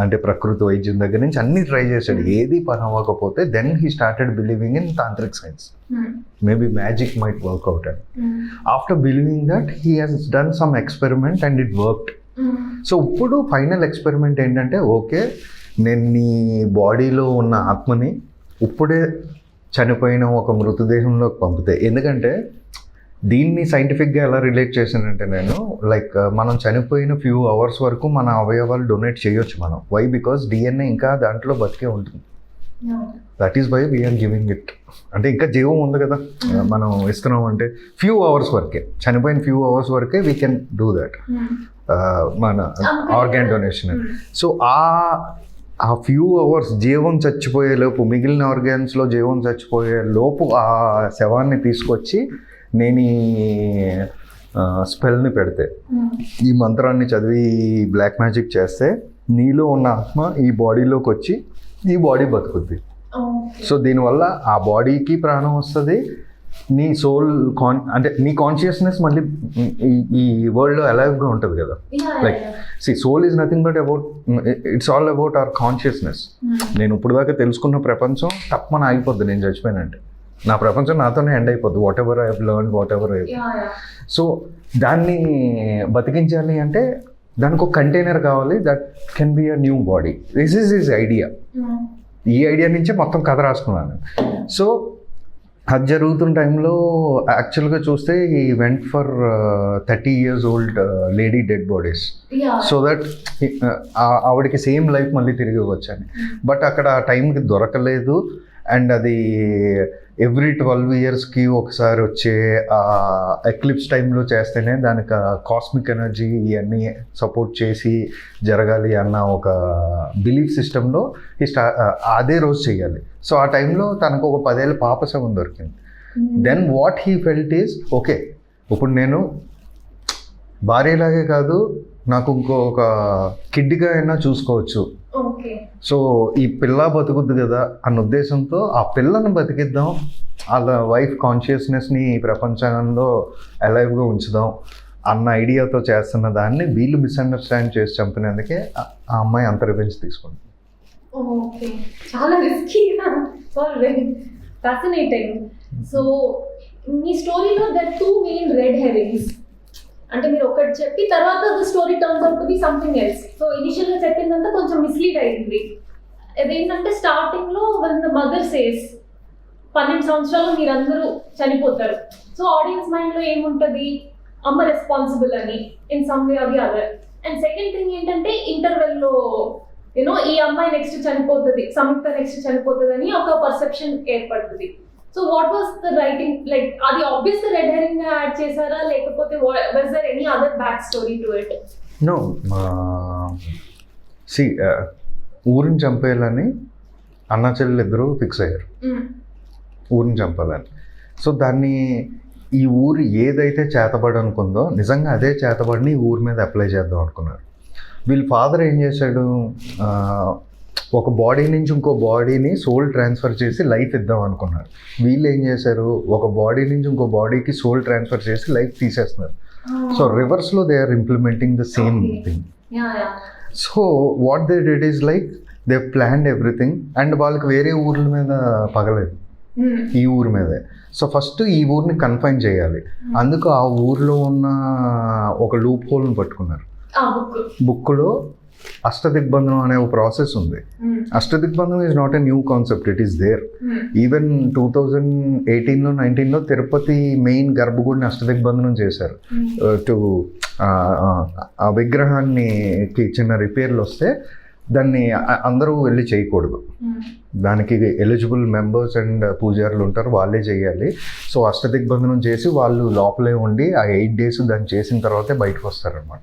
అంటే ప్రకృతి వైద్యం దగ్గర నుంచి అన్ని ట్రై చేశాడు, ఏది పని అవ్వకపోతే then he started believing in tantric science. Maybe magic might work out and after believing that he has done some experiment and it worked. So ఇప్పుడు ఫైనల్ ఎక్స్పెరిమెంట్ ఏంటంటే, ఓకే నేను నీ బాడీలో ఉన్న ఆత్మని ఇప్పుడే చనిపోయిన ఒక మృతదేహంలోకి పంపితే, ఎందుకంటే దీన్ని సైంటిఫిక్గా ఎలా రిలేట్ చేశానంటే నేను, లైక్ మనం చనిపోయిన ఫ్యూ అవర్స్ వరకు మన అవయవాలు డొనేట్ చేయొచ్చు మనం. వై? బికాస్ డిఎన్ఏ ఇంకా దాంట్లో బతికే ఉంటుంది. That is why we are giving it. అంటే ఇంకా జీవం ఉంది కదా, మనం ఇస్తున్నాం అంటే ఫ్యూ అవర్స్ వరకే, చనిపోయిన ఫ్యూ అవర్స్ వరకే వీ కెన్ డూ దట్. మన ఆర్గాన్ డొనేషన్. సో ఆ ఫ్యూ అవర్స్ జీవం చచ్చిపోయే లోపు, మిగిలిన ఆర్గాన్స్లో జీవం చచ్చిపోయే లోపు ఆ శవాన్ని తీసుకొచ్చి నేను ఈ స్పెల్ని పెడితే, ఈ మంత్రాన్ని చదివి బ్లాక్ మ్యాజిక్ చేస్తే నీలో ఉన్న ఆత్మ ఈ బాడీలోకి వచ్చి ఈ బాడీ బతుకుద్ది. సో దీనివల్ల ఆ బాడీకి ప్రాణం వస్తుంది, నీ సోల్ అంటే నీ కాన్షియస్నెస్ మళ్ళీ ఈ వరల్డ్లో అలైవ్గా ఉంటుంది కదా. Like soul is nothing but about, it's all about our consciousness. నేను ఇప్పుడు దాకా తెలుసుకున్న ప్రపంచం తప్పని ఆగిపోద్ది నేను చచ్చిపోయినంటే. నా ప్రపంచం నాతోనే ఎండ్ అయిపోద్ది, what ever I have learn, what ever I. So దాన్ని బతికించాలి అంటే దానికి ఒక కంటైనర్ కావాలి, that can be a new body. This is his idea. ఈ ఐడియా నుంచే మొత్తం కథ రాసుకున్నాను. సో అది జరుగుతున్న టైంలో యాక్చువల్గా చూస్తే ఈ went for 30 years old lady dead bodies, so that ఆవిడకి సేమ్ లైఫ్ మళ్ళీ తిరిగి వచ్చాను. బట్ అక్కడ ఆ టైంకి దొరకలేదు. అండ్ అది ఎవ్రీ 12 yearsకి ఒకసారి వచ్చే ఎక్లిప్స్ టైంలో చేస్తేనే దానికి కాస్మిక్ ఎనర్జీ ఇవన్నీ సపోర్ట్ చేసి జరగాలి అన్న ఒక బిలీఫ్ సిస్టంలో అదే రోజు చేయాలి. సో ఆ టైంలో తనకు ఒక 10 ఏళ్ళ పాప శవం దొరికింది. Then what he felt is, okay ఇప్పుడు నేను భార్యలాగే కాదు, నాకు ఇంకొక కిడ్గా అయినా చూసుకోవచ్చు. సో ఈ పిల్ల బతుకుద్ది కదా అన్న ఉద్దేశంతో ఆ పిల్లను బతికిద్దాం, వాళ్ళ వైఫ్ కాన్షియస్నెస్ని ఈ ప్రపంచంలో అలైవ్గా ఉంచుదాం అన్న ఐడియాతో చేస్తున్న దాన్ని వీళ్ళు మిస్అండర్స్టాండ్ చేసి చంపినందుకే ఆ అమ్మాయి అంత రివెంజ్ తీసుకుంది. ఓకే, చాలా రిస్కీ, వెరీ ఫ్యాసినేటింగ్. సో మీ స్టోరీలో దర్ 2 main రెడ్ హెరింగ్స్. అంటే మీరు ఒకటి చెప్పి తర్వాత the story turns out to be something else. So ఇనిషియల్గా చెప్పిందంతా కొంచెం మిస్లీడ్ అయింది. అదేంటంటే స్టార్టింగ్లో వన్ ద మదర్ సేస్ 12 సంవత్సరాలు మీరందరూ చనిపోతారు. సో ఆడియన్స్ మైండ్లో ఏముంటుంది, అమ్మ రెస్పాన్సిబుల్ అని in some way or the other. And second thing ఏంటంటే ఇంటర్వెల్లో ఈ అమ్మాయి నెక్స్ట్ చనిపోతుంది, సంయుక్త నెక్స్ట్ చనిపోతుంది అని ఒక పర్సెప్షన్ ఏర్పడుతుంది. So what was the writing like? అది ఆబ్వియస్ రెడ్ హెరింగ్ యాడ్ చేశారా, లేకపోతే was there any other backstory to it? No, ఊరిని చంపేయాలని అన్న చెల్లెలు ఇద్దరు ఫిక్స్ అయ్యారు, ఊరిని చంపాలని. సో దాన్ని ఈ ఊరు ఏదైతే చేతబడి అనుకుందో నిజంగా అదే చేతబడిని ఈ ఊరి మీద అప్లై చేద్దాం అనుకున్నారు. వీళ్ళ ఫాదర్ ఏం చేశాడు, ఒక బాడీ నుంచి ఇంకో బాడీని సోల్ ట్రాన్స్ఫర్ చేసి లైఫ్ ఇద్దాం అనుకున్నారు. వీళ్ళు ఏం చేశారు, ఒక బాడీ నుంచి ఇంకో బాడీకి సోల్ ట్రాన్స్ఫర్ చేసి లైఫ్ తీసేస్తున్నారు. సో రివర్స్లో they are implementing the same thing. So what they did is like they planned everything. And వాళ్ళకి వేరే ఊర్ల మీద పగలేదు, ఈ ఊరి మీదే. సో ఫస్ట్ ఈ ఊరిని కన్ఫైన్ చేయాలి. అందుకు ఆ ఊర్లో ఉన్న ఒక లూప్ హోల్ని పట్టుకున్నారు. బుక్లో అష్టదిగ్బంధనం అనే ఒక ప్రాసెస్ ఉంది. అష్టదిగ్బంధనం is not a new concept, it is there. Even 2018లో 19లో తిరుపతి మెయిన్ గర్భగుడిని అష్టదిగ్బంధనం చేశారు. టు ఆ విగ్రహాన్ని చిన్న రిపేర్లు వస్తే దాన్ని అందరూ వెళ్ళి చేయకూడదు, దానికి ఎలిజిబుల్ మెంబర్స్ అండ్ పూజారులు ఉంటారు, వాళ్ళే చేయాలి. సో అష్టదిగ్బంధనం చేసి వాళ్ళు లోపలే ఉండి ఆ 8 days దాన్ని చేసిన తర్వాతే బయటకు వస్తారనమాట.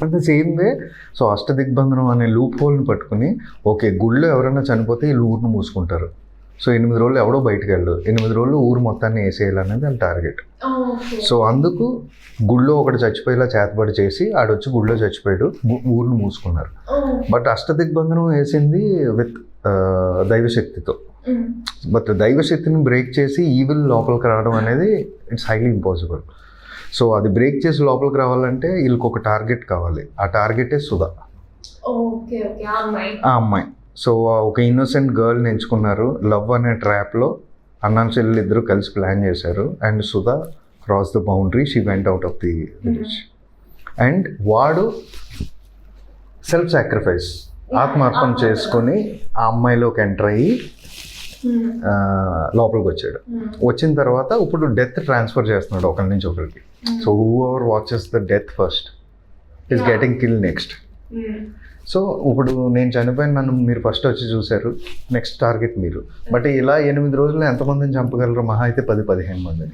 At the same way so అష్టదిగ్బంధనం అనే లూప్ హోల్ని పట్టుకుని, ఓకే గుళ్ళో ఎవరైనా చనిపోతే వీళ్ళు ఊరిని మూసుకుంటారు. సో 8 రోజులు ఎవడో బయటకు వెళ్ళు, 8 రోజులు ఊరు మొత్తాన్ని వేసేయాలనేది వాళ్ళ టార్గెట్. సో అందుకు గుళ్ళో ఒకటి చచ్చిపోయేలా చేతబడి చేసి ఆడొచ్చి గుళ్ళో చచ్చిపోయాడు, ఊరిని మూసుకున్నారు. బట్ అష్టదిగ్బంధనం వేసింది విత్ దైవశక్తితో. బట్ దైవశక్తిని బ్రేక్ చేసి ఈవిల్ లోపలికి రావడం అనేది ఇట్స్ హైలీ ఇంపాసిబుల్. సో అది బ్రేక్ చేసి లోపలికి రావాలంటే వీళ్ళకి ఒక టార్గెట్ కావాలి, ఆ టార్గెటే సుధా, ఆ అమ్మాయి. సో ఒక ఇన్నోసెంట్ గర్ల్ని ఎంచుకున్నారు. లవ్ అనే ట్రాప్లో అన్నా చెల్లెలు ఇద్దరు కలిసి ప్లాన్ చేశారు. And Sudha cross the boundary, she went out of the village. And వాడు సెల్ఫ్ సాక్రిఫైస్, ఆత్మార్పణ చేసుకొని ఆ అమ్మాయిలోకి ఎంటర్ అయ్యి లోపలికి వచ్చాడు. వచ్చిన తర్వాత ఇప్పుడు డెత్ ట్రాన్స్ఫర్ చేస్తున్నాడు ఒకరి నుంచి ఒకరికి. So who ever watches the death first is getting kill next. So ఇప్పుడు నేను చనిపోయిన నన్ను మీరు ఫస్ట్ వచ్చి చూశారు, నెక్స్ట్ టార్గెట్ మీరు. బట్ ఇలా 8 రోజుల్లో ఎంతమందిని చంపగలరు? మహా అయితే 10-15 మందిని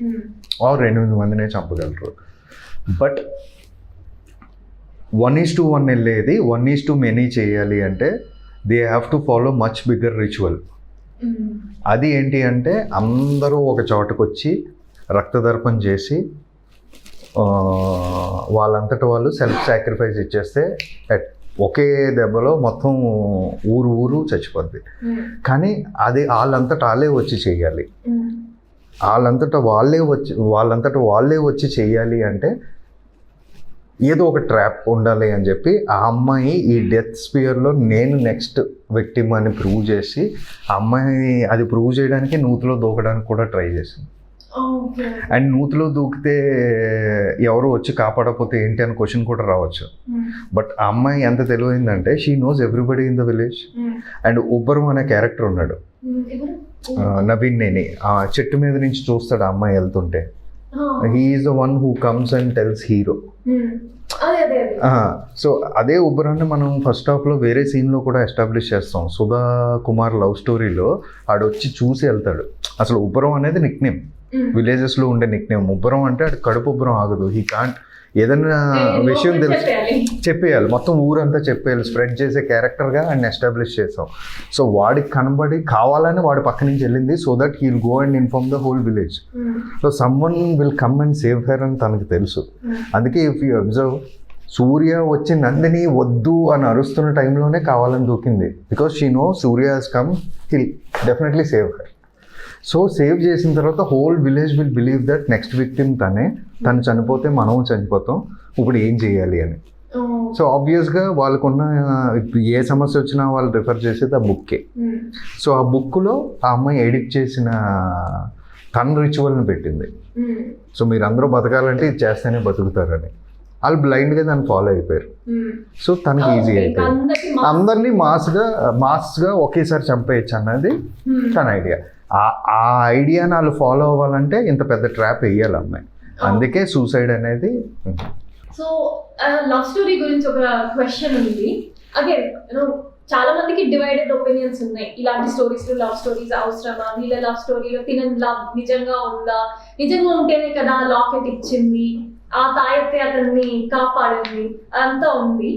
ఆర్ 8 మందినే చంపగలరు. బట్ 1:1 వెళ్ళేది 1:many చేయాలి అంటే they have to follow much bigger ritual. అది ఏంటి అంటే అందరూ ఒక చోటకు వచ్చి రక్తదర్పణ చేసి వాళ్ళంతట వాళ్ళు సెల్ఫ్ సాక్రిఫైస్ ఇచ్చేస్తే ఒకే దెబ్బలో మొత్తం ఊరు చచ్చిపోద్ది. కానీ అది వాళ్ళంతట వాళ్ళే వచ్చి చేయాలి. వాళ్ళంతట వాళ్ళే వచ్చి చేయాలి అంటే ఏదో ఒక ట్రాప్ ఉండాలి అని చెప్పి ఆ అమ్మాయి ఈ డెత్ స్పియర్లో నేను నెక్స్ట్ విక్టిమ్ అని ప్రూవ్ చేసి ఆ అమ్మాయి అది ప్రూవ్ చేయడానికి నూతిలో దూకడానికి కూడా ట్రై చేసింది. అండ్ నూతిలో దూకితే ఎవరు వచ్చి కాపాడకపోతే ఏంటి అని క్వశ్చన్ కూడా రావచ్చు. బట్ ఆ అమ్మాయి ఎంత తెలివైందంటే she knows everybody in the village. And ఉబ్బరం అనే క్యారెక్టర్ ఉన్నాడు, నవీన్ నేని, ఆ చెట్టు మీద నుంచి చూస్తాడు ఆ అమ్మాయి వెళ్తుంటే. He is the one who comes and tells hero. So అదే ఉబ్బరాన్ని మనం ఫస్ట్ హాఫ్లో వేరే సీన్లో కూడా ఎస్టాబ్లిష్ చేస్తాం. సుధా కుమార్ లవ్ స్టోరీలో ఆడొచ్చి చూసి వెళ్తాడు. అసలు ఉబ్బరం అనేది నిక్ నేమ్, విలేజెస్లో ఉండే నిక్ నేమ్. ఉబ్బరం అంటే అది కడుపు ఉబ్బరం ఆగదు. హీ కాంట్ ఏదైనా విషయం తెలుసు చెప్పేయాలి, మొత్తం ఊరంతా చెప్పేయాలి, స్ప్రెడ్ చేసే క్యారెక్టర్గా అండ్ ఎస్టాబ్లిష్ చేసాం. సో వాడికి కనబడి కావాలని వాడి పక్క నుంచి వెళ్ళింది so that he will go and inform the whole village. So someone will come and save her అని తనకు తెలుసు. అందుకే ఇఫ్ యూ అబ్జర్వ్ సూర్య వచ్చి నందిని వద్దు అని అరుస్తున్న టైంలోనే కావాలని దూకింది. Because she know Surya has come, he'll definitely save her. So save చేసిన తర్వాత whole village will believe that next victim తను చనిపోతే మనం చనిపోతాం, ఇప్పుడు ఏం చేయాలి అని. సో ఆబ్వియస్గా వాళ్ళకున్న ఏ సమస్య వచ్చినా వాళ్ళు రిఫర్ చేసేది ఆ బుక్కే. సో ఆ బుక్లో ఆ అమ్మాయి ఎడిట్ చేసిన తన రిచువల్ని పెట్టింది. సో మీరు అందరూ బతకాలంటే ఇది చేస్తేనే బతుకుతారని. వాళ్ళు బ్లైండ్గా దాన్ని ఫాలో అయిపోయారు. సో తనకి ఈజీ అయిపోయింది. అందరినీ మాస్గా ఒకేసారి చంపేయచ్చు అన్నది తన ఐడియా. ఆ ఐడియాని వాళ్ళు ఫాలో అవ్వాలంటే ఇంత పెద్ద ట్రాప్ వేయాలి అమ్మాయి. అందుకే సూసైడ్ అనేది. సో లవ్ స్టోరీ గురించి ఒక క్వశ్చన్ ఉంది. అగైన్ చాలా మందికి డివైడెడ్ ఒపీనియన్స్ ఉన్నాయి. ఇలాంటి స్టోరీస్, లవ్ స్టోరీస్ అవసరమా, వీళ్ళ లవ్ స్టోరీలో తినని లవ్ నిజంగా ఉందా, నిజంగా ఉంటేనే కదా లాకెట్ ఇచ్చింది, ఆ తాయెత్తే అతన్ని కాపాడింది, అదంతా ఉంది.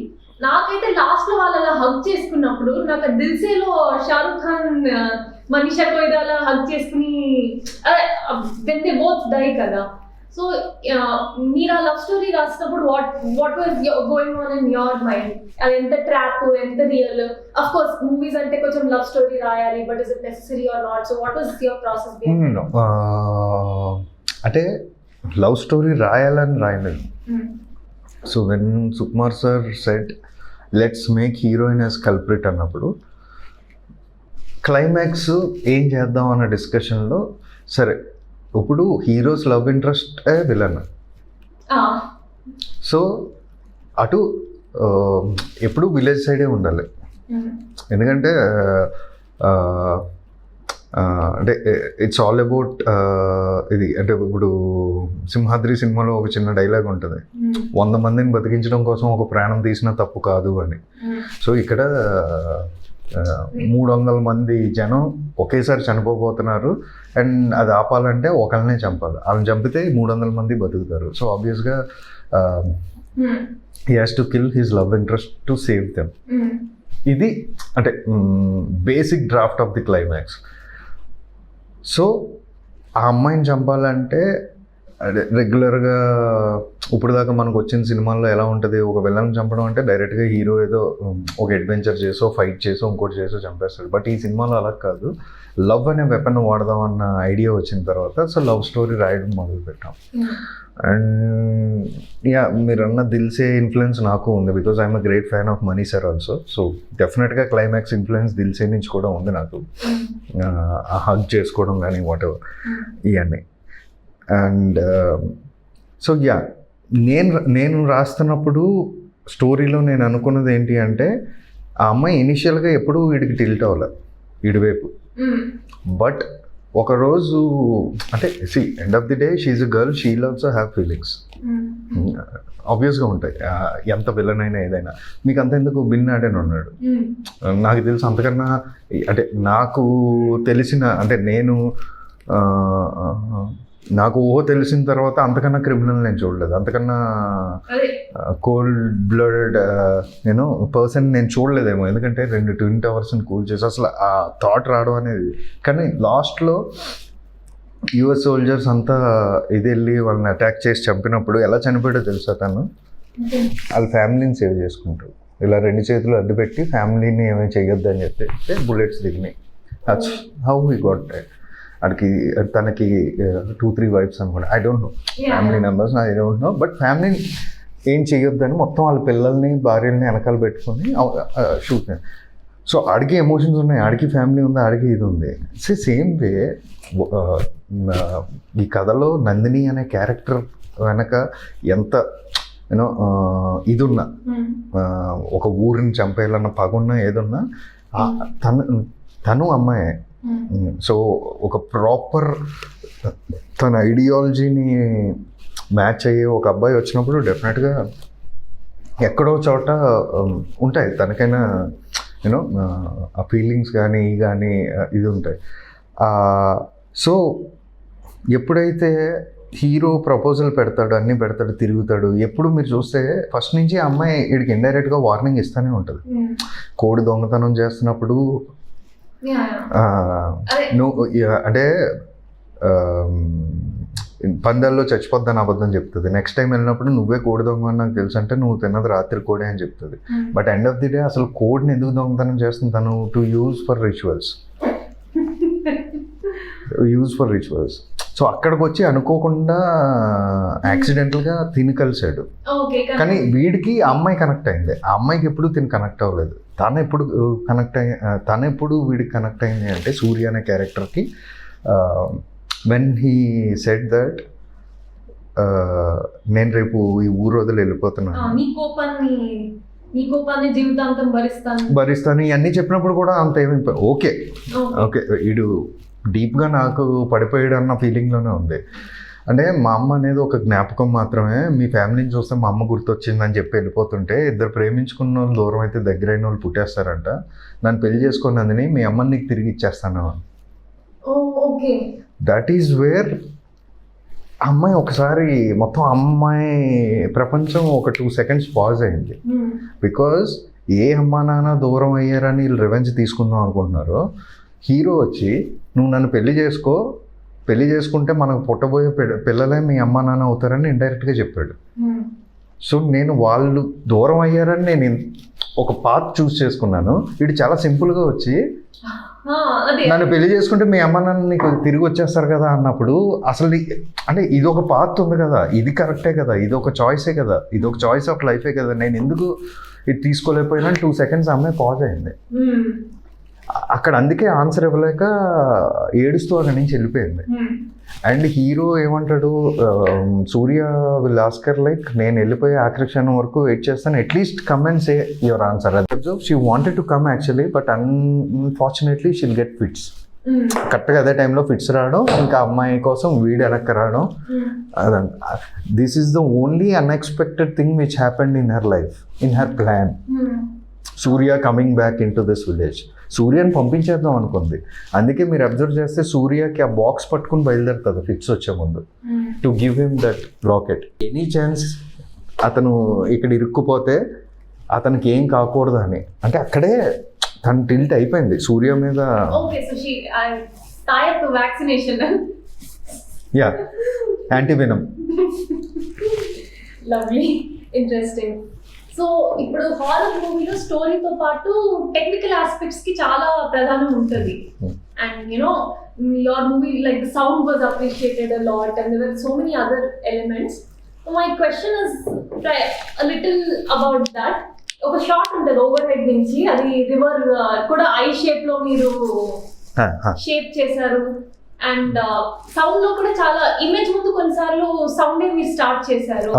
నాకైతే లాస్ట్ లో వాళ్ళు అలా హగ్ చేసుకున్నప్పుడు నాకు దిల్సేలో షారుఖ్ ఖాన్ మనీషా కొయిరాలా హగ్ చేసుకుని వెన్ దే బోత్ డై కదా. సో మీరు ఆ లవ్ స్టోరీ రాసినప్పుడు what was going on in your mind? అది ఎంత ట్రాప్, ఎంత రియల్? అఫ్ కోర్స్ మూవీస్ అంటే కొంచెం లవ్ స్టోరీ రాయాలి, but is it necessary or not? So what was your process? అంటే లవ్ స్టోరీ రాయాలని రాయలేదు. So when Sukumar sir said let's make heroine as culprit అన్నప్పుడు క్లైమాక్స్ ఏం చేద్దాం అన్న డిస్కషన్లో సరే ఇప్పుడు hero's love interest villain. So అటు ఎప్పుడు విలేజ్ సైడే ఉండాలి. ఎందుకంటే అంటే ఇట్స్ ఆల్ అబౌట్ ఇది. అంటే ఇప్పుడు సింహాద్రి సినిమాలో ఒక చిన్న డైలాగ్ ఉంటుంది, 100 మందిని బతికించడం కోసం ఒక ప్రాణం తీసినా తప్పు కాదు అని. సో ఇక్కడ 300 మంది జనం ఒకేసారి చనిపోబోతున్నారు అండ్ అది ఆపాలంటే ఒకళ్ళనే చంపాలి. వాళ్ళని చంపితే 300 మంది బతుకుతారు. సో ఆబ్వియస్గా he has to kill his love interest to save them. ఇది అంటే basic draft of the climax. So ఆ అమ్మాయిని చంపాలంటే రెగ్యులర్గా ఇప్పుడు దాకా మనకు వచ్చిన సినిమాల్లో ఎలా ఉంటుంది, ఒక విలన్ చంపడం అంటే డైరెక్ట్గా హీరో ఏదో ఒక అడ్వెంచర్ చేసో ఫైట్ చేసో ఇంకోటి చేసో చంపేస్తాడు. బట్ ఈ సినిమాలో అలా కాదు, లవ్ అనే వెపన్ వాడదాం అన్న ఐడియా వచ్చిన తర్వాత సో లవ్ స్టోరీ రాయడం మొదలుపెట్టాం. అండ్ యా మీరన్న దిల్సే ఇన్ఫ్లుయెన్స్ నాకు ఉంది, because I'm a great fan of money sir also. So డెఫినెట్గా క్లైమాక్స్ ఇన్ఫ్లుయెన్స్ దిల్సే నుంచి కూడా ఉంది నాకు. ఆ హగ్ చేసుకోవడం కానీ వాట్ ఎవర్ ఇవన్నీ. అండ్ సో యా నేను రాస్తున్నప్పుడు స్టోరీలో నేను అనుకున్నది ఏంటి అంటే ఆ అమ్మాయి ఇనిషియల్గా ఎప్పుడూ వీడికి టిల్ట్ అవ్వలేదు, వీడివైపు. బట్ ఒకరోజు అంటే end of the day she's a girl, she also have feelings. ఆబ్వియస్గా ఉంటాయి, ఎంత విలన్ అయినా ఏదైనా. మీకు అంత ఎందుకు బిన్ లాడెన్ ఉన్నాడు, నాకు తెలుసు. అంతకన్నా అంటే నాకు తెలిసిన అంటే నేను నాకు ఊహ తెలిసిన తర్వాత అంతకన్నా క్రిమినల్ నేను చూడలేదు, అంతకన్నా కోల్డ్ బ్లడెడ్ నేను పర్సన్ నేను చూడలేదేమో. ఎందుకంటే 2 ట్విన్ టవర్స్ని కూల్ చేసి అసలు ఆ థాట్ రావడం అనేది. కానీ లాస్ట్లో యుఎస్ సోల్జర్స్ అంతా ఇది వెళ్ళి వాళ్ళని అటాక్ చేసి చంపినప్పుడు ఎలా చనిపోయాడో తెలుసా తను? వాళ్ళ ఫ్యామిలీని సేవ్ చేసుకుంటారు. ఇలా 2 చేతులు అడ్డు పెట్టి ఫ్యామిలీని ఏమీ చెయ్యొద్దు అని చెప్తే బుల్లెట్స్ దిగినాయి. That's how he got dead. అడికి తనకి 2-3 వైఫ్స్ అనుకోండి, I don't know family members, I don't know. But ఫ్యామిలీని ఏం చేయొద్దని మొత్తం వాళ్ళ పిల్లల్ని భార్యల్ని వెనకాల పెట్టుకొని షూట్. సో ఆడికి ఎమోషన్స్ ఉన్నాయి, ఆడికి ఫ్యామిలీ ఉంది, ఆడికి ఇది ఉంది. సేమ్ వే ఈ కథలో నందిని అనే క్యారెక్టర్ వెనక ఎంత యూనో ఇది ఉన్నా, ఒక ఊరిని చంపేయాలన్న పగున్నా ఏదున్నా తను అమ్మాయే. సో ఒక ప్రాపర్ తన ఐడియాలజీని మ్యాచ్ అయ్యే ఒక అబ్బాయి వచ్చినప్పుడు డెఫినెట్గా ఎక్కడో చోట ఉంటాయి తనకైనా యూనో ఆ ఫీలింగ్స్ కానీ ఇది ఉంటాయి. సో ఎప్పుడైతే హీరో ప్రపోజల్ పెడతాడు, అన్నీ పెడతాడు, తిరుగుతాడు, ఎప్పుడు మీరు చూస్తే ఫస్ట్ నుంచి ఆ అమ్మాయి వీడికి ఇండైరెక్ట్గా వార్నింగ్ ఇస్తూనే ఉంటుంది. కోడి దొంగతనం చేస్తున్నప్పుడు నువ్వు అంటే పందాల్లో చచ్చిపోద్దని అబద్ధం చెప్తుంది. నెక్స్ట్ టైం వెళ్ళినప్పుడు నువ్వే కోడి దొంగ అని నాకు తెలుసు అంటే నువ్వు తిన్నది రాత్రి కోడే అని చెప్తుంది. But end of the day అసలు కోడిని ఎందుకు దొంగతనం చేస్తుంది తను? To use for rituals. So అక్కడికి వచ్చి అనుకోకుండా యాక్సిడెంటల్గా తిని కలిసాడు. కానీ వీడికి ఆ అమ్మాయి కనెక్ట్ అయింది, ఆ అమ్మాయికి ఎప్పుడు తిని కనెక్ట్ అవ్వలేదు. తను ఎప్పుడు వీడికి కనెక్ట్ అయింది అంటే సూర్య అనే క్యారెక్టర్కి వెన్ హీ సెడ్ దట్ నేను రేపు ఈ ఊరు వదిలి వెళ్ళిపోతున్నాను, భరిస్తాను ఇవన్నీ చెప్పినప్పుడు కూడా అంత ఏమి ఓకే వీడు డీప్గా నాకు పడిపోయాడు అన్న ఫీలింగ్లోనే ఉంది. అంటే మా అమ్మ అనేది ఒక జ్ఞాపకం మాత్రమే, మీ ఫ్యామిలీని చూస్తే మా అమ్మ గుర్తొచ్చిందని చెప్పి వెళ్ళిపోతుంటే ఇద్దరు ప్రేమించుకున్న వాళ్ళు దూరం అయితే దగ్గరైన వాళ్ళు పుట్టేస్తారంట. నన్ను పెళ్లి చేసుకున్నందుని మీ అమ్మని నీకు తిరిగి ఇచ్చేస్తాను. దట్ ఈజ్ వేర్ అమ్మాయి ఒకసారి మొత్తం అమ్మాయి ప్రపంచం ఒక 2 seconds పాజ్ అయింది. బికాజ్ ఏ అమ్మా నాన్న దూరం అయ్యారని వీళ్ళు రివెంజ్ తీసుకుందాం అనుకుంటున్నారో, హీరో వచ్చి నువ్వు నన్ను పెళ్లి చేసుకుంటే మనకు పుట్టబోయే పిల్లలే మీ అమ్మ నాన్న అవుతారని ఇండైరెక్ట్గా చెప్పాడు. సో నేను వాళ్ళు దూరం అయ్యారని నేను ఒక పాత్ చూస్ చేసుకున్నాను. వీడు చాలా సింపుల్గా వచ్చి నన్ను పెళ్లి చేసుకుంటే మీ అమ్మ నాన్న నీకు తిరిగి వచ్చేస్తారు కదా అన్నప్పుడు అసలు అంటే ఇది ఒక పాత్ ఉంది కదా, ఇది కరెక్టే కదా, ఇది ఒక చాయిసే కదా, ఇది ఒక చాయిస్ ఆఫ్ లైఫే కదా, నేను ఎందుకు ఇది తీసుకోలేకపోయినా 2 seconds అమ్మాయి పాజ్ అయింది అక్కడ. అందుకే ఆన్సర్ ఇవ్వలేక ఏడుస్తూ అక్కడి నుంచి వెళ్ళిపోయింది. అండ్ హీరో ఏమంటాడు, సూర్య విల్ ఆస్కర్ లైక్ నేను వెళ్ళిపోయే ఆకర్షణ వరకు వెయిట్ చేస్తాను, at least come and say your answer. She wanted to come actually, but unfortunately she'll get fits. కరెక్ట్గా అదే టైంలో ఫిట్స్ రావడం, ఇంకా అమ్మాయి కోసం వీడు వెనక్కి రావడం. This is the only unexpected thing which happened in her life, in her plan. Surya coming back into this village. సూర్యని పంపించేద్దాం అనుకుంది. అందుకే మీరు అబ్జర్వ్ చేస్తే సూర్యకి ఆ బాక్స్ పట్టుకుని బయలుదేరుతుంది ఫిట్స్ వచ్చే ముందు, to give him that rocket. Any chance అతను ఇక్కడ ఇరుక్కుపోతే అతనికి ఏం కాకూడదు అని, అంటే అక్కడే తను టిల్ట్ అయిపోయింది సూర్య మీద. Yeah, antivenom. Lovely, interesting. So ఇప్పుడు హారర్ మూవీలో స్టోరీతో పాటు టెక్నికల్ ఆస్పెక్ట్స్ కి చాలా ప్రధానం ఉంటుంది. And you know your movie like the sound was appreciated a lot and there were so many other elements. My question is a little about that. ఒక shot ఉంటుంది ఓవర్ హెడ్ నుంచి, అది రివర్ కూడా I shape లో మీరు shape చేశారు. And sound లో కూడా చాలా ఇమేజ్ ముందు కొన్నిసార్లు సౌండ్ మీరు స్టార్ట్ చేశారు.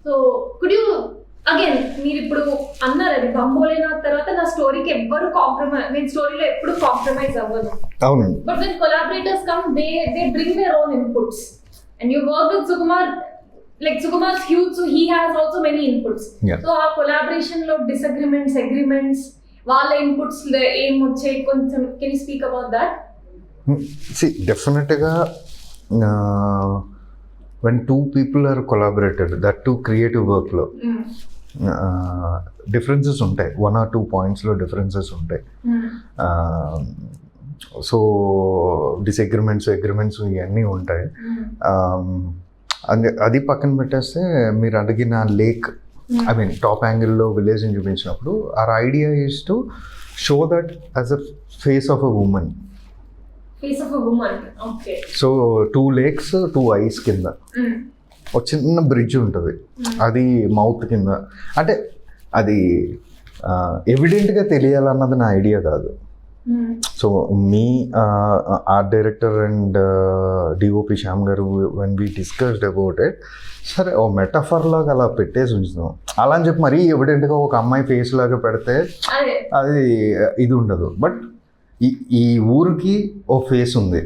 సో కుడ్ యూ అగైన్, మీరు ఇప్పుడు అన్నారు అది బంబోలేనాథ్ తర్వాత నా స్టోరీకి ఎవ్వరు కాంప్రమైజ్, నేను స్టోరీలో ఎప్పుడు కాంప్రమైజ్ అవ్వను. But when collaborators come they bring their own inputs and you work with Sukumar. Like Sukumar's huge, so he has also many inputs. So our collaboration lo disagreements, agreements, వాళ్ళ inputs ఏం వచ్చాయి కొంచెం, can you speak about that? See, definitely గా when two people are collaborated, that too creative workలో differences ఉంటాయి, 1 or 2 పాయింట్స్లో differences ఉంటాయి. So disagreements agreements ఇవన్నీ ఉంటాయి. అది పక్కన పెట్టేస్తే మీరు అడిగిన లేక్, ఐ మీన్ టాప్ యాంగిల్లో విలేజ్ని చూపించినప్పుడు our idea is to show that as a face of a woman. Okay. So 2 lakes, 2 eyes కింద ఒక చిన్న బ్రిడ్జ్ ఉంటుంది, అది మౌత్ కింద. అంటే అది ఎవిడెంట్గా తెలియాలన్నది నా ఐడియా కాదు. సో మీ art director and DOP Shyam garu when we discussed about it, సరే ఓ మెటాఫర్ లాగా అలా పెట్టేసి ఉంచుతాం. అలా అని చెప్పి మరీ ఎవిడెంట్గా ఒక అమ్మాయి ఫేస్ లాగా పెడితే అది ఇది ఉండదు. బట్ ఈ ఊరికి ఓ ఫేస్ ఉంది,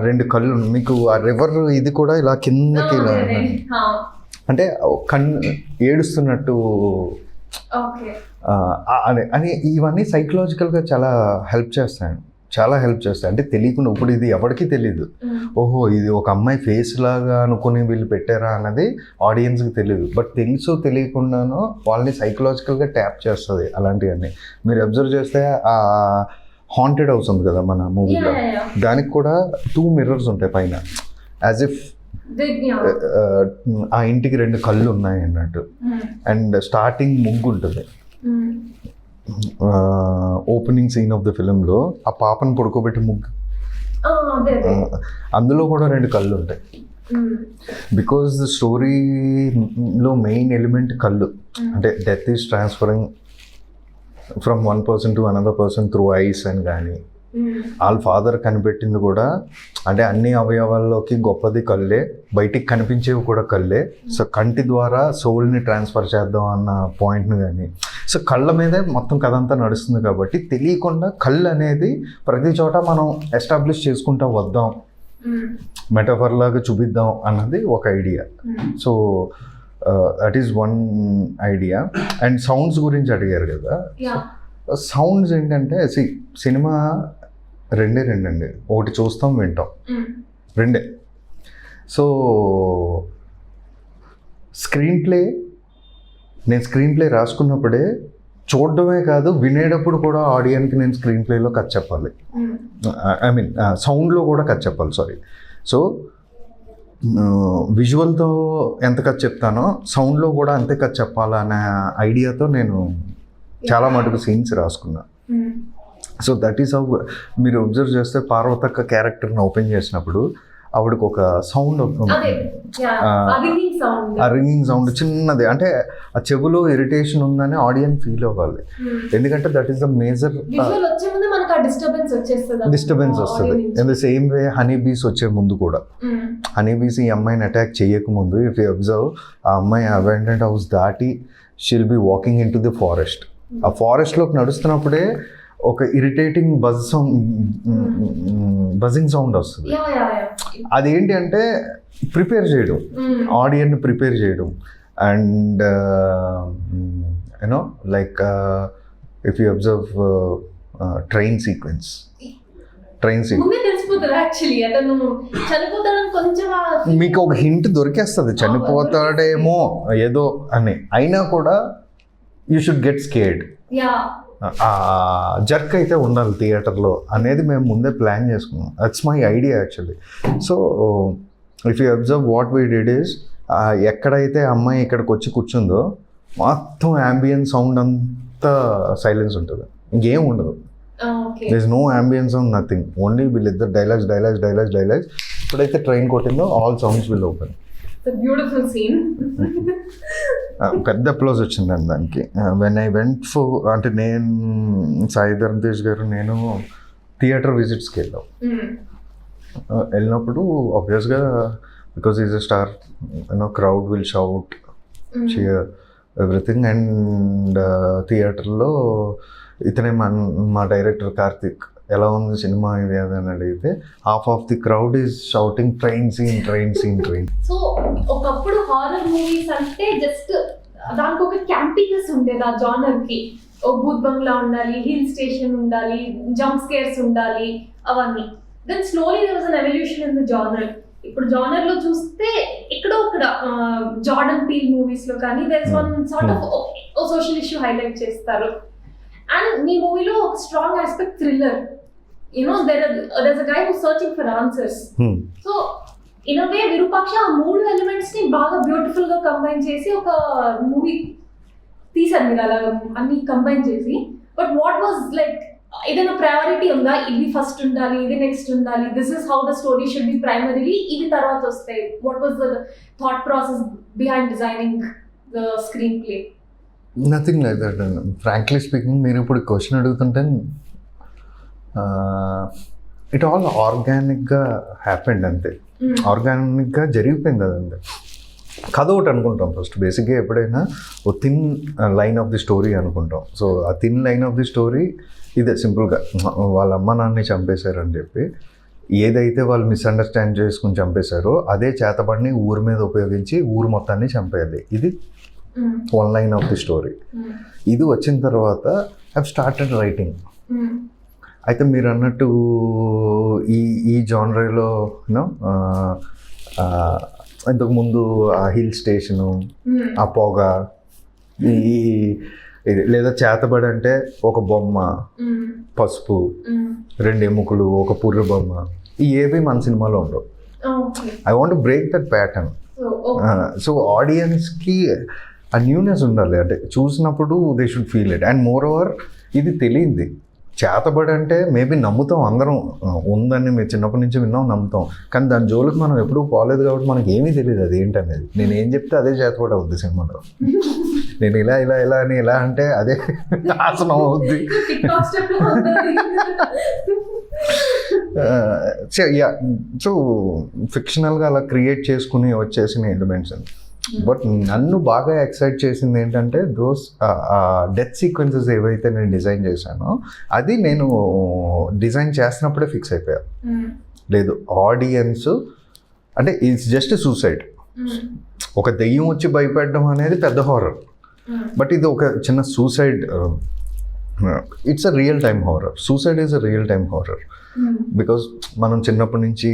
2 కళ్ళు. మీకు ఆ రివర్ ఇది కూడా ఇలా కిందకి ఇలా అంటే కన్ను ఏడుస్తున్నట్టు అని ఇవన్నీ సైకలాజికల్గా చాలా హెల్ప్ చేస్తాయి. అంటే తెలియకుండా, ఇప్పుడు ఇది ఎవరికి తెలియదు, ఓహో ఇది ఒక అమ్మాయి ఫేస్ లాగా అనుకుని వీళ్ళు పెట్టారా అన్నది ఆడియన్స్కి తెలియదు. బట్ తెలుసో తెలియకుండానో వాళ్ళని సైకలాజికల్గా ట్యాప్ చేస్తుంది అలాంటివన్నీ. మీరు అబ్జర్వ్ చేస్తే ఆ హాంటెడ్ హౌస్ ఉంది కదా మన మూవీలో, దానికి కూడా 2 మిర్రర్స్ ఉంటాయి పైన, యాజ్ ఇఫ్ ఆ ఇంటికి 2 కళ్ళు ఉన్నాయి అన్నట్టు. అండ్ స్టార్టింగ్ ముగ్గు ఉంటుంది, ఓపెనింగ్ సీన్ ఆఫ్ ద ఫిలింలో ఆ పాపను పడుకోబెట్టి ముగ్గు, అందులో కూడా 2 కళ్ళు ఉంటాయి. బికాజ్ ద స్టోరీలో మెయిన్ ఎలిమెంట్ కళ్ళు. అంటే death is transferring from one person to another person through ice అని. కానీ వాళ్ళ ఫాదర్ కనిపెట్టింది కూడా, అంటే అన్ని అవయవాల్లోకి గొప్పది కళ్ళే, బయటికి కనిపించేవి కూడా కళ్ళే. సో కంటి ద్వారా సోల్ని ట్రాన్స్ఫర్ చేద్దాం అన్న పాయింట్ని. కానీ సో కళ్ళ మీదే మొత్తం కథ అంతా నడుస్తుంది కాబట్టి తెలియకుండా కళ్ళు అనేది ప్రతి చోట మనం ఎస్టాబ్లిష్ చేసుకుంటా వద్దాం, మెటాఫర్ లాగా చూపిద్దాం అన్నది ఒక idea. So that is one idea. And sounds గురించి అడిగారు కదా, సౌండ్స్ ఏంటంటే సినిమా రెండే అండి, ఒకటి చూస్తాం వింటాం, 2. సో నేను స్క్రీన్ ప్లే రాసుకున్నప్పుడే చూడడమే కాదు, వినేటప్పుడు కూడా ఆడియన్కి నేను స్క్రీన్ ప్లేలో కథ చెప్పాలి, ఐ మీన్ సౌండ్లో కూడా కథ చెప్పాలి, సారీ. సో విజువల్తో ఎంత కథ చెప్తానో సౌండ్లో కూడా అంతే కథ చెప్పాలనే ఐడియాతో నేను చాలా మటుకు సీన్స్ రాసుకున్నా. So that is how. మీరు అబ్జర్వ్ చేస్తే పార్వతక్క క్యారెక్టర్ని ఓపెన్ చేసినప్పుడు ఆవిడకి ఒక సౌండ్, రింగింగ్ సౌండ్ చిన్నది, అంటే ఆ చెవులో ఇరిటేషన్ ఉందని ఆడియన్స్ ఫీల్ అవ్వాలి. ఎందుకంటే that is the major disturbance వస్తుంది. In the same way honey bees వచ్చే ముందు కూడా, హనీ బీస్ ఈ అమ్మాయిని అటాక్ చేయకముందు ఇఫ్ యూ అబ్జర్వ్, ఆ అమ్మాయి అబెండెంట్ హౌస్ దాటి she'll be walking in to the forest. ఆ ఫారెస్ట్లోకి నడుస్తున్నప్పుడే ఒక ఇరిటేటింగ్ బజింగ్ సౌండ్ వస్తుంది. అదేంటి అంటే ప్రిపేర్ చేయడం, ఆడియన్ని ప్రిపేర్ చేయడం. And you know like if you observe train sequence, మీకు ఒక హింట్ దొరికేస్తుంది చనిపోతాడేమో ఏదో అని, అయినా కూడా you should get scared. Jerk అయితే ఉండాలి థియేటర్లో అనేది మేము ముందే ప్లాన్ చేసుకున్నాం. That's my idea actually. So if you observe what we did is, ఎక్కడైతే అమ్మాయి ఇక్కడికి వచ్చి కూర్చుందో మొత్తం యాంబియన్స్ సౌండ్ అంతా సైలెన్స్ ఉంటుంది, ఇంకేం ఉండదు. There is no ambience sound, nothing, only వీళ్ళిద్దరు డైలాగ్స్. ఎప్పుడైతే ట్రైన్ కొట్టిందో all sounds will open. Beautiful scene. పెద్ద అప్లోజ్ వచ్చిందండి దానికి. వెన్ ఐ వెంట్ ఫర్, అంటే నేను సాయి ధరమ్ తేజ్ గారు నేను థియేటర్ విజిట్స్కి వెళ్ళినప్పుడు ఆబ్వియస్గా because is a star, you know crowd will shout, cheer, everything. And థియేటర్లో ఇతనే మా డైరెక్టర్ కార్తిక్ ఎలా ఉంది సినిమా ఇది అని అడిగితే half of the crowd is shouting train scene. So ఒకప్పుడు హారర్ మూవీస్ అంటే జస్ట్ దానికి ఒక క్యాంపింగ్స్ ఉండేది ఆ జానర్ కి. ఓ భూత్ బంగ్లా ఉండాలి, హిల్ స్టేషన్ ఉండాలి, జంప్ స్కేర్స్ ఉండాలి, అవన్నీ. Then slowly there was an evolution in the genre. ఇప్పుడు జానర్ లో చూస్తే ఎక్కడో అక్కడ జార్డన్ పీల్ మూవీస్ లో కానీ there is one sort of social issue highlight చేస్తారు. అండ్ మీ మూవీలో ఒక strong aspect thriller. there's a guy who's searching for answers. So in a way Virupaksha ఆ మూడు ఎలిమెంట్స్ ని బాగా బ్యూటిఫుల్ గా కంబైన్ చేసి ఒక మూవీ తీసారు మీరు అలాగా అన్ని కంబైన్ చేసి. బట్ వాట్ వాజ్ లైక్ ఏదైనా ప్రయారిటీ ఉందా, ఇది ఫస్ట్ ఉండాలి, ఇది నెక్స్ట్ ఉండాలి, this is how the story should be primarily, ఇవి తర్వాత వస్తాయి? What was the thought process behind designing the screen play? Nothing like that. Frankly speaking, మీరు ఇప్పుడు క్వశ్చన్ అడుగుతుంటే ఇట్ ఆల్ ఆర్గానిక్గా హ్యాపెండ్ అంతే. ఆర్గానిక్గా జరిగిపోయింది అదంతే. కథ ఒకటి అనుకుంటాం ఫస్ట్ బేసిక్గా. ఎప్పుడైనా ఓ thin line of the story అనుకుంటాం. సో ఆ thin line of the story ఇదే సింపుల్గా వాళ్ళ అమ్మ నాన్నని చంపేశారని చెప్పి ఏదైతే వాళ్ళు మిస్అండర్స్టాండ్ చేసుకుని చంపేశారో అదే చేతబడిని ఊరి మీద ఉపయోగించి ఊరు మొత్తాన్ని చంపేయాలి. ఇది one line of the story. ఇది వచ్చిన తర్వాత ఐ స్టార్టెడ్ రైటింగ్. అయితే మీరు అన్నట్టు ఈ జానరీలో ఇంతకుముందు ఆ హిల్ స్టేషను, ఆ పొగ, ఇది లేదా చేతబడి అంటే ఒక బొమ్మ, పసుపు, 2 ఎముకలు, ఒక పుర్రె బొమ్మ, ఈ ఏవి మన సినిమాలో ఉండవు. I want break that pattern. So ఆడియన్స్కి ఆ న్యూనెస్ ఉండాలి. అంటే చూసినప్పుడు they should feel it. And more over ఇది తెలియంది. చేతబడి అంటే మేబీ నమ్ముతాం అందరం, ఉందని మీరు చిన్నప్పటి నుంచి విన్నాం, నమ్ముతాం. కానీ దాని జోలికి మనం ఎప్పుడూ పోలేదు కాబట్టి మనకి ఏమీ తెలియదు అది ఏంటనేది. నేను ఏం చెప్తే అదే చేతబడి అవుద్ది సినిమాలో. నేను ఇలా ఇలా ఇలా అని ఇలా అంటే అదే ఆసనం అవుద్ది. సో ఫిక్షనల్గా అలా క్రియేట్ చేసుకుని వచ్చేసిన ఎలిమెంట్స్. బట్ నన్ను బాగా ఎక్సైట్ చేసింది ఏంటంటే దోస్ డెత్ సీక్వెన్సెస్ ఏవైతే నేను డిజైన్ చేశానో అది నేను డిజైన్ చేస్తున్నప్పుడే ఫిక్స్ అయిపోయాను. లేదు ఆడియన్స్ అంటే ఇట్స్ జస్ట్ సూసైడ్. ఒక దెయ్యం వచ్చి భయపెట్టడం అనేది పెద్ద హారర్. బట్ ఇది ఒక చిన్న suicide. It's a real time horror. Suicide is a real time horror. Because మనం చిన్నప్పటి నుంచి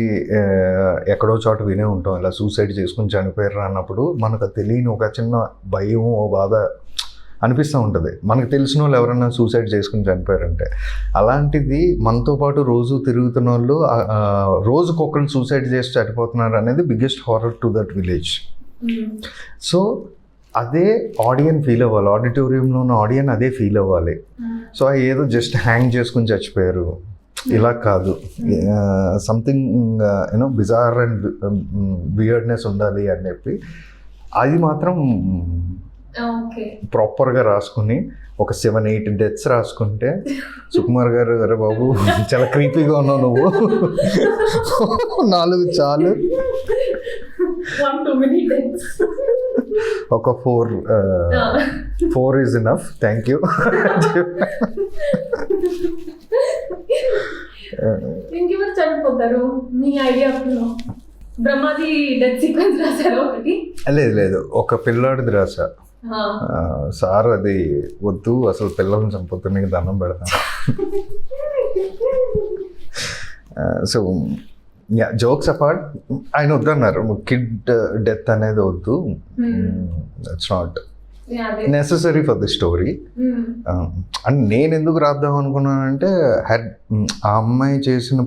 ఎక్కడో చోట వినే ఉంటాం ఇలా సూసైడ్ చేసుకుని చనిపోయారు అన్నప్పుడు మనకు తెలియని ఒక చిన్న భయం, ఓ బాధ అనిపిస్తూ ఉంటుంది. మనకు తెలిసిన వాళ్ళు ఎవరైనా సూసైడ్ చేసుకుని చనిపోయారంటే. అలాంటిది మనతో పాటు రోజు తిరుగుతున్న వాళ్ళు రోజుకొకరు సూసైడ్ చేసి చనిపోతున్నారు అనేది biggest horror to that village. So అదే ఆడియన్ ఫీల్ అవ్వాలి. ఆడిటోరియంలో ఉన్న ఆడియన్ అదే ఫీల్ అవ్వాలి. సో ఏదో జస్ట్ హ్యాంగ్ చేసుకుని చచ్చిపోయారు ఇలా కాదు, సంథింగ్ బిజార్ అండ్ వియర్డ్నెస్ ఉండాలి అని చెప్పి అది మాత్రం ప్రాపర్గా రాసుకుని ఒక 7-8 డెత్స్ రాసుకుంటే సుకుమార్ గారు, అరే బాబు చాలా క్రీపీగా ఉన్నావు నువ్వు, 4 చాలు, ఒక 4 ఈజ్ ఇనఫ్, థ్యాంక్ యూ. ఇంకెవరు చనిపోతారు మీ ఐడియాలో? బ్రహ్మాజీ డెత్ సీక్వెన్స్ రాశారు ఒకటి? లేదు, ఒక పిల్లాడిది రాసా. సార్ అది వద్దు, అసలు పిల్లల్ని చంపుతూ నీకు దండం పెడతాను. సో జోక్స్ అపార్ట్, ఆయన వద్దన్నారు. కిడ్ డెత్ అనేది వద్దు, it's not necessary for the story. And నేను ఎందుకు రాద్దాం అనుకున్నానంటే ఆ అమ్మాయి చేసిన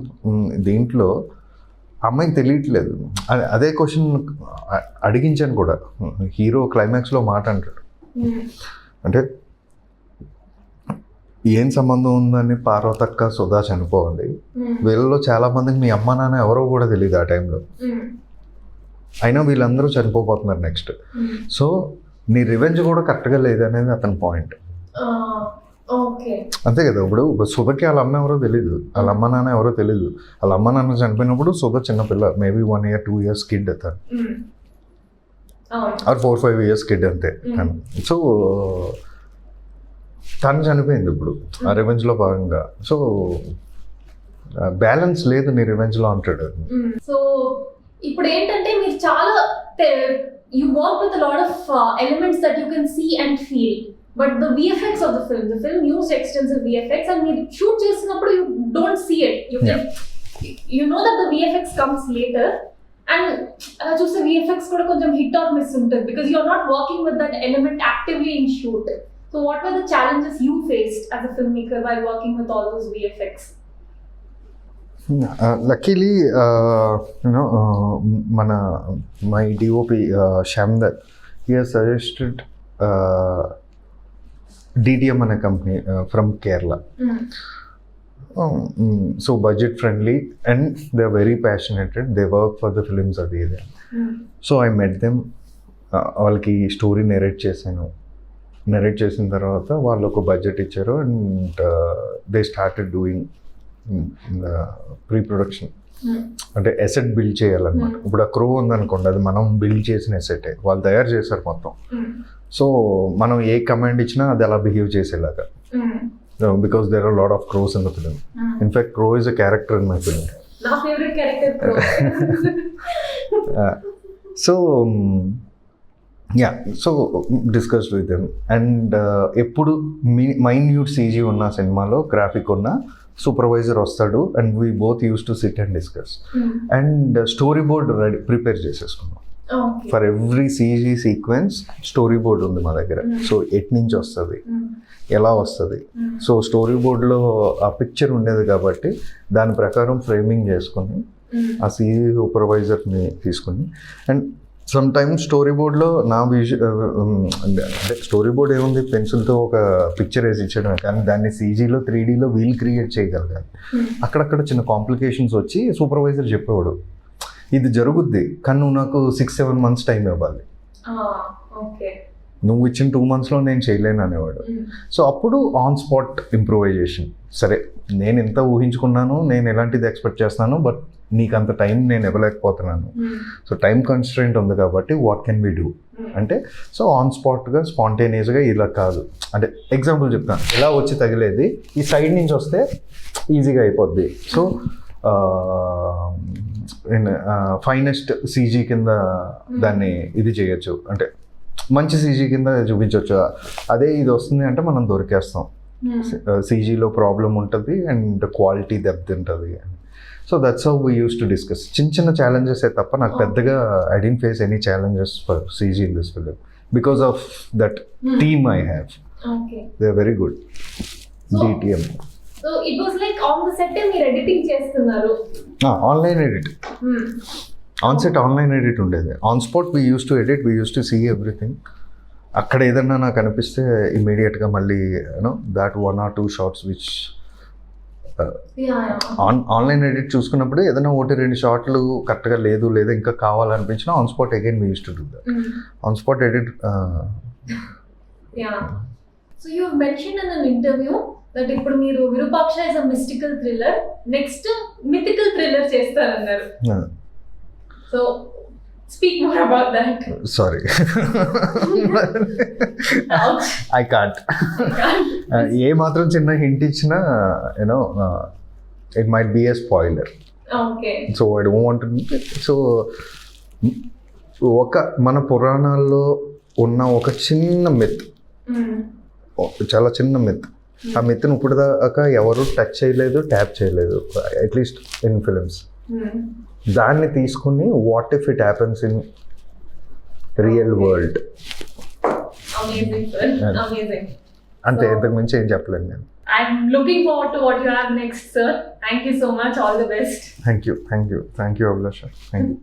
దీంట్లో అమ్మాయికి తెలియట్లేదు. అదే క్వశ్చన్ అడిగించాను కూడా. హీరో క్లైమాక్స్లో మాట అంటాడు, అంటే ఏం సంబంధం ఉందని పార్వతక్క సుధా చనిపోవాలి, వీళ్ళలో చాలా మందికి మీ అమ్మ నాన్న ఎవరో కూడా తెలియదు ఆ టైంలో, అయినా వీళ్ళందరూ చనిపోతున్నారు నెక్స్ట్. సో నీ రివెంజ్ కూడా కరెక్ట్గా లేదనేది అతని పాయింట్. అంతే కదా. ఇప్పుడు సుధకి వాళ్ళ అమ్మ ఎవరో తెలీదు, వాళ్ళ అమ్మ నాన్న ఎవరో తెలీదు. వాళ్ళ అమ్మ నాన్న చనిపోయినప్పుడు సుధ చిన్నపిల్ల, మేబీ 1 year 2 years కిడ్ అతను, ఆర్ 4-5 years కిడ్ అంతే. సో తను చనిపోయింది ఇప్పుడు ఆ రివెంజ్లో భాగంగా. సో బ్యాలెన్స్ లేదు నీ రివెంజ్లో అంటాడు. సో ఇప్పుడు ఏంటంటే మీరు చాలా you work with a lot of elements that you can see and feel, but the VFX of the film used extensive VFX, and you shoot చేసినప్పుడు you don't see it, you can you know that the VFX comes later, and అలా చూస్తే VFX కూడా కొంచెం hit or miss ఉంటుంది because you're not working with that element actively in shoot. So what were the challenges you faced as a filmmaker while working with all those VFX? Luckily, my DOP Shamdar, he has suggested DTM and a company from Kerala. So budget friendly, and they're very passionate. They work for the films of the area. So I met them. వాళ్ళకి story narrate చేసిన తర్వాత వాళ్ళు ఒక budget ఇచ్చారు and they started doing pre production. అంటే asset build చేయాలన్నమాట. ఇప్పుడు ఆ క్రూ ఉందనుకోండి, అది మనం బిల్డ్ చేసిన ఎసెటే, వాళ్ళు తయారు చేశారు మొత్తం. సో మనం ఏ కమాండ్ ఇచ్చినా అది అలా బిహేవ్ చేసేలాగా, because there are lot of crows in the film. In fact crow is a character in my film. నా favourite character crow. So so discussed with them. And ఎప్పుడు మైన్యూట్ సీజీ ఉన్న సినిమాలో graphic ఉన్న supervisor వస్తాడు and we both use to sit and discuss. And storyboard prepare చేసేసుకున్నాం. For every CG sequence storyboard ఉంది మా దగ్గర. So at నుంచి వస్తుంది, ఎలా వస్తుంది, సో స్టోరీ బోర్డ్లో ఆ పిక్చర్ ఉండేది కాబట్టి దాని ప్రకారం ఫ్రేమింగ్ చేసుకొని ఆ సీజీ సూపర్వైజర్ని తీసుకుని. అండ్ సమ్ టైమ్స్ స్టోరీ బోర్డ్లో నా అంటే స్టోరీ బోర్డ్ ఏముంది, పెన్సిల్తో ఒక పిక్చర్ వేసి ఇచ్చడమే, కానీ దాన్ని సీజీలో 3Dలో వీల్ క్రియేట్ చేయగలగాలి. అక్కడక్కడ చిన్న కాంప్లికేషన్స్ వచ్చి సూపర్వైజర్ చెప్పేవాడు, ఇది జరుగుద్ది కానీ నువ్వు నాకు 6-7 months టైం ఇవ్వాలి, నువ్వు ఇచ్చిన 2 monthsలో నేను చేయలేను అనేవాడు. సో అప్పుడు ఆన్ స్పాట్ ఇంప్రూవైజేషన్. సరే నేను ఎంత ఊహించుకున్నాను, నేను ఎలాంటిది ఎక్స్పెక్ట్ చేస్తున్నాను, బట్ నీకు అంత టైం నేను ఇవ్వలేకపోతున్నాను. సో టైం కన్స్ట్రెయింట్ ఉంది కాబట్టి వాట్ కెన్ బి డూ అంటే, సో ఆన్ స్పాట్గా స్పాంటేనియస్గా ఇలా కాదు అంటే ఎగ్జాంపుల్ చెప్తాను, ఇలా వచ్చి తగిలేది ఈ సైడ్ నుంచి వస్తే ఈజీగా అయిపోద్ది. సో ఫైనెస్ట్ సీజీ కింద దాన్ని ఇది చేయొచ్చు, అంటే మంచి సీజీ కింద చూపించవచ్చు. అదే ఇది వస్తుంది అంటే మనం దొరికేస్తాం. సీజీలో ప్రాబ్లం ఉంటుంది అండ్ క్వాలిటీ డెప్త్ ఉంటుంది. So that's how we use to discuss. చిన్న ఛాలెంజెస్ తప్ప నాకు పెద్దగా I didn't face any challenges for CG in this film because of that team I have. They are very good. DTM. So it was like on the set మీరు editing చేస్తున్నారు. Online edit, on set online edit ఉండేది. On spot we use to edit, we use to see everything. అక్కడ ఏదన్నా నాకు అనిపిస్తే ఇమీడియట్గా మళ్ళీ that 1 or 2 shots which online edit చూసుకున్నప్పుడు ఏదైనా 1-2 షాట్లు కరెక్ట్గా లేదు లేదా ఇంకా కావాలనిపించినా on spot again we use to do that. On spot edit. So you mention in an interview that ఇప్పుడు మీరు Virupaksha is a mystical thriller, next mythical thriller చేస్తారన్నారు. So speak more about that. Sorry. I can't. ఏ మాత్రం చిన్న hint ఇచ్చినా it might be a spoiler. Okay. So I don't want to. So ఒక మన పురాణాల్లో ఉన్న ఒక చిన్న మిత్, చాలా చిన్న మిత్, ఆ మిత్ని ఇప్పుడు దాకా ఎవరు టచ్ చేయలేదు, ట్యాప్ చేయలేదు, అట్లీస్ట్ ఇన్ ఫిలిమ్స్. దాన్ని తీసుకుని what if it happens in real world. అంటే ఇంతకు మించి ఏం చెప్పలేను నేను. I'm looking forward to what you have next, sir. Thank you so much. All the best. Thank you, Abhilasha. Thank you.